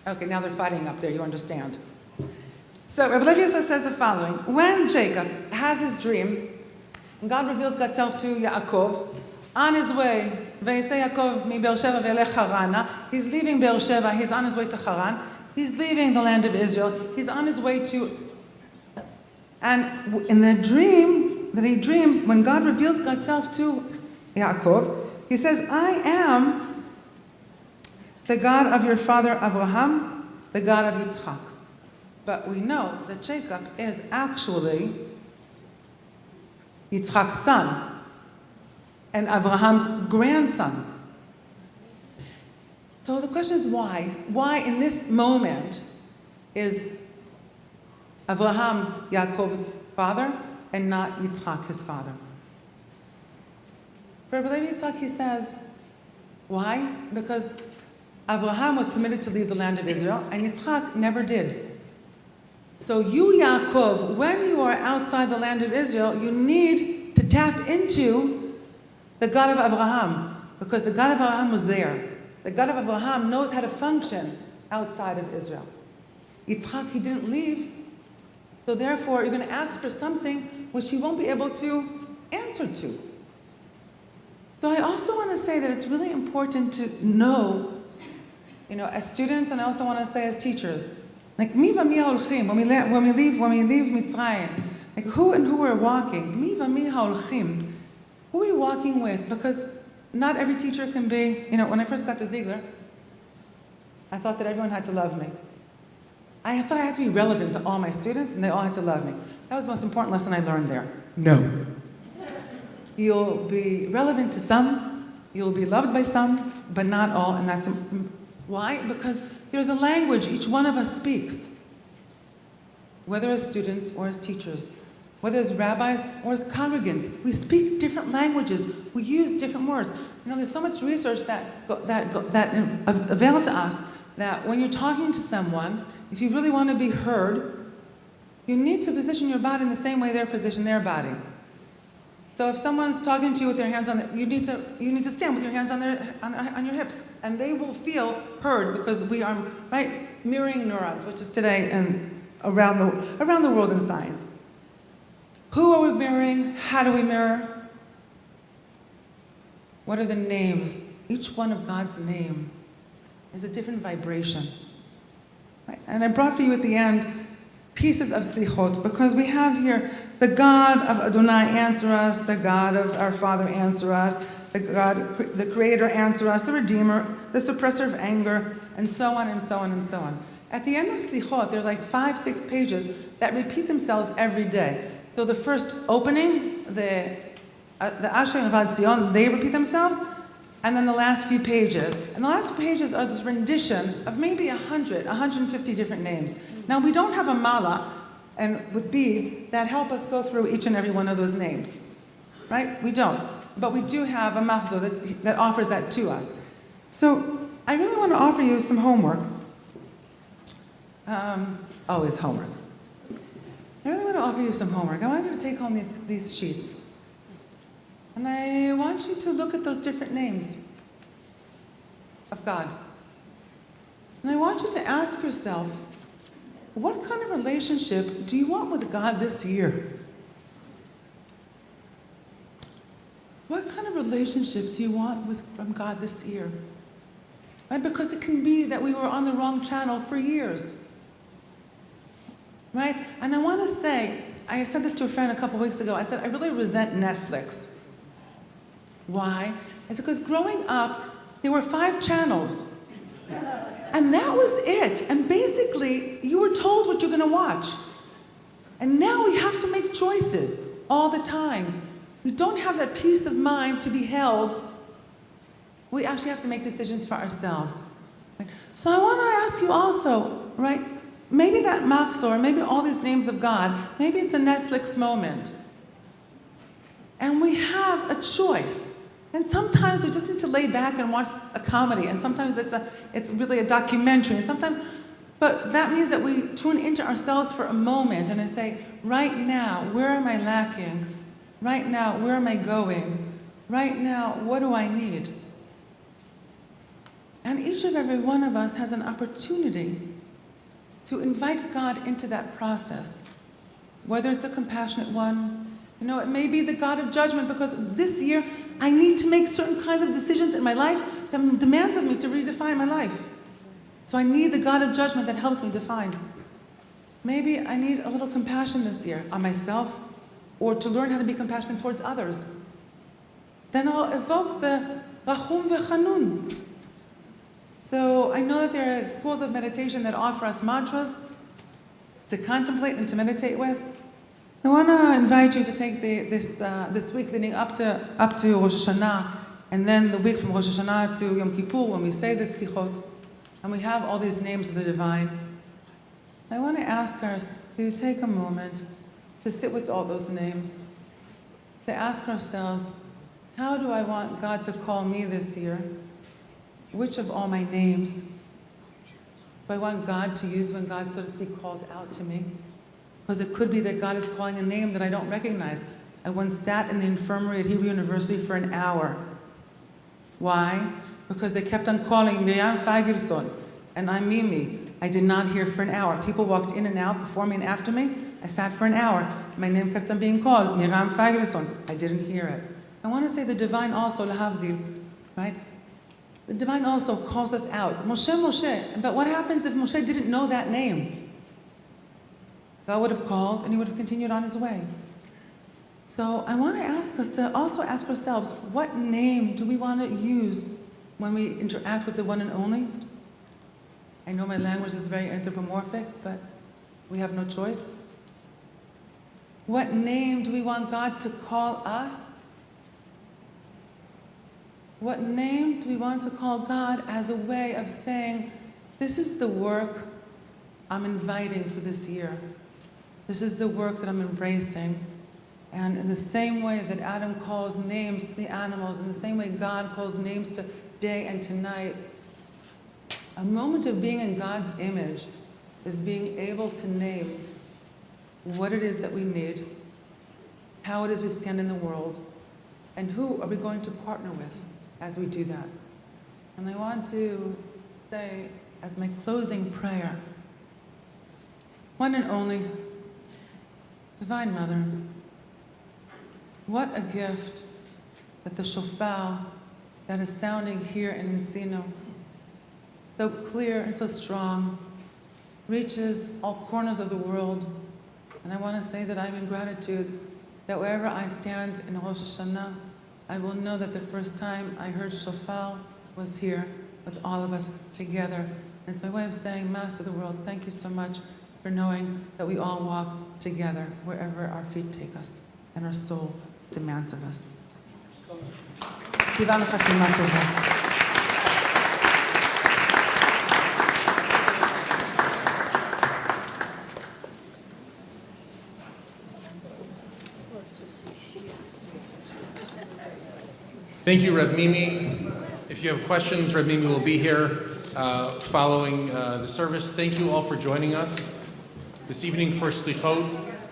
Okay, now they're fighting up there. You understand. So Rebbe Yitzchak says the following. When Jacob has his dream, and God reveals God's self to Yaakov, on his way, Vayetze Yaakov mi Beersheva ve'elech Harana, he's leaving Beersheva, he's on his way to Haran, he's leaving the land of Israel, he's on his way to, and in the dream that he dreams, when God reveals God's self to Yaakov, he says, I am the God of your father Abraham, the God of Yitzchak. But we know that Jacob is actually Yitzchak's son and Abraham's grandson. So the question is why? Why in this moment is Abraham Yaakov's father and not Yitzchak his father? For Rebbe Yitzchak, he says, why? Because Abraham was permitted to leave the land of Israel and Yitzchak never did. So you, Yaakov, when you are outside the land of Israel, you need to tap into the God of Abraham, because the God of Abraham was there. The God of Abraham knows how to function outside of Israel. Yitzchak, he didn't leave. So therefore, you're going to ask for something which he won't be able to answer to. So I also want to say that it's really important to know, as students, and I also want to say as teachers, like mi va mi haolchim, when we leave Mitzrayim, like who and who are walking? Mi va mi haolchim. Who are you walking with? Because not every teacher can be, when I first got to Ziegler, I thought that everyone had to love me. I thought I had to be relevant to all my students and they all had to love me. That was the most important lesson I learned there. No. You'll be relevant to some, you'll be loved by some, but not all, and that's why? Because there's a language each one of us speaks, whether as students or as teachers. Whether as rabbis or as congregants, we speak different languages. We use different words. There's so much research that avail to us that when you're talking to someone, if you really want to be heard, you need to position your body in the same way they're positioned their body. So if someone's talking to you with their hands on, you need to stand with your hands on your hips, and they will feel heard because we are mirroring neurons, which is today and around the world in science. Who are we mirroring? How do we mirror? What are the names? Each one of God's name is a different vibration. Right? And I brought for you at the end pieces of Selichot, because we have here the God of Adonai answer us, the God of our Father answer us, the Creator answer us, the Redeemer, the suppressor of anger, and so on and so on and so on. At the end of Selichot, there's like 5-6 pages that repeat themselves every day. So the first opening, the Asher and Avad Zion, they repeat themselves, and then the last few pages. And the last pages are this rendition of maybe 150 different names. Now we don't have a mala and with beads that help us go through each and every one of those names, right? We don't. But we do have a machzor that offers that to us. So I really want to offer you some homework. Always homework. I really want to offer you some homework. I want you to take home these sheets. And I want you to look at those different names of God. And I want you to ask yourself, what kind of relationship do you want with God this year? What kind of relationship do you want from God this year? Right? Because it can be that we were on the wrong channel for years. Right? And I want to say, I said this to a friend a couple weeks ago, I said, I really resent Netflix. Why? I said, because growing up, there were 5 channels. And that was it. And basically, you were told what you're going to watch. And now we have to make choices all the time. We don't have that peace of mind to be held. We actually have to make decisions for ourselves. Right? So I want to ask you also, right? Maybe that machzor, maybe all these names of God, maybe it's a Netflix moment. And we have a choice. And sometimes we just need to lay back and watch a comedy, and sometimes it's really a documentary, and sometimes, but that means that we tune into ourselves for a moment and I say, right now, where am I lacking? Right now, where am I going? Right now, what do I need? And each and every one of us has an opportunity to invite God into that process, whether it's a compassionate one. You know, it may be the God of judgment, because this year I need to make certain kinds of decisions in my life that demands of me to redefine my life. So I need the God of judgment that helps me define. Maybe I need a little compassion this year on myself, or to learn how to be compassionate towards others. Then I'll evoke the Rachum v'Chanun. So I know that there are schools of meditation that offer us mantras to contemplate and to meditate with. I want to invite you to take this week leading up to Rosh Hashanah, and then the week from Rosh Hashanah to Yom Kippur, when we say the Selichot, and we have all these names of the divine. I want to ask us to take a moment to sit with all those names, to ask ourselves, how do I want God to call me this year? Which of all my names do I want God to use when God, so to speak, calls out to me? Because it could be that God is calling a name that I don't recognize. I once sat in the infirmary at Hebrew University for an hour. Why? Because they kept on calling Miriam Fagerson, and I'm Mimi. I did not hear for an hour. People walked in and out before me and after me. I sat for an hour. My name kept on being called, Miriam Fagerson. I didn't hear it. I want to say the divine also, lahavdil, right? The divine also calls us out. Moshe, Moshe. But what happens if Moshe didn't know that name? God would have called and he would have continued on his way. So I want to ask us to also ask ourselves, what name do we want to use when we interact with the one and only? I know my language is very anthropomorphic, but we have no choice. What name do we want God to call us? What name do we want to call God as a way of saying, this is the work I'm inviting for this year. This is the work that I'm embracing. And in the same way that Adam calls names to the animals, in the same way God calls names to day and to night, a moment of being in God's image is being able to name what it is that we need, how it is we stand in the world, and who are we going to partner with as we do that. And I want to say, as my closing prayer, one and only Divine Mother, what a gift that the shofar that is sounding here in Encino, so clear and so strong, reaches all corners of the world. And I want to say that I'm in gratitude that wherever I stand in Rosh Hashanah, I will know that the first time I heard shofar was here with all of us together. And it's my way of saying, Master of the world, thank you so much for knowing that we all walk together wherever our feet take us and our soul demands of us. Thank you, Reb Mimi. If you have questions, Reb Mimi will be here following the service. Thank you all for joining us this evening for Selichot.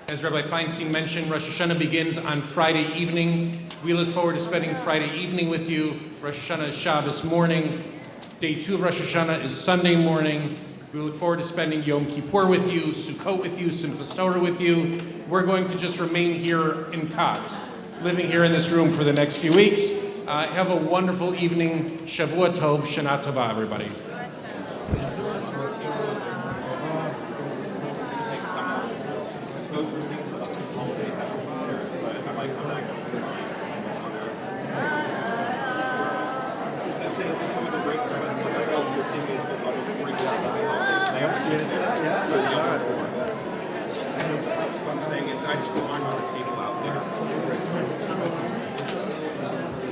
As Rabbi Feinstein mentioned, Rosh Hashanah begins on Friday evening. We look forward to spending Friday evening with you. Rosh Hashanah is Shabbos morning. Day 2 of Rosh Hashanah is Sunday morning. We look forward to spending Yom Kippur with you, Sukkot with you, Simchas Torah with you. We're going to just remain here in Katz, living here in this room for the next few weeks. Have a wonderful evening. Shavua Tov, Shana Tova, everybody. I'm saying is I just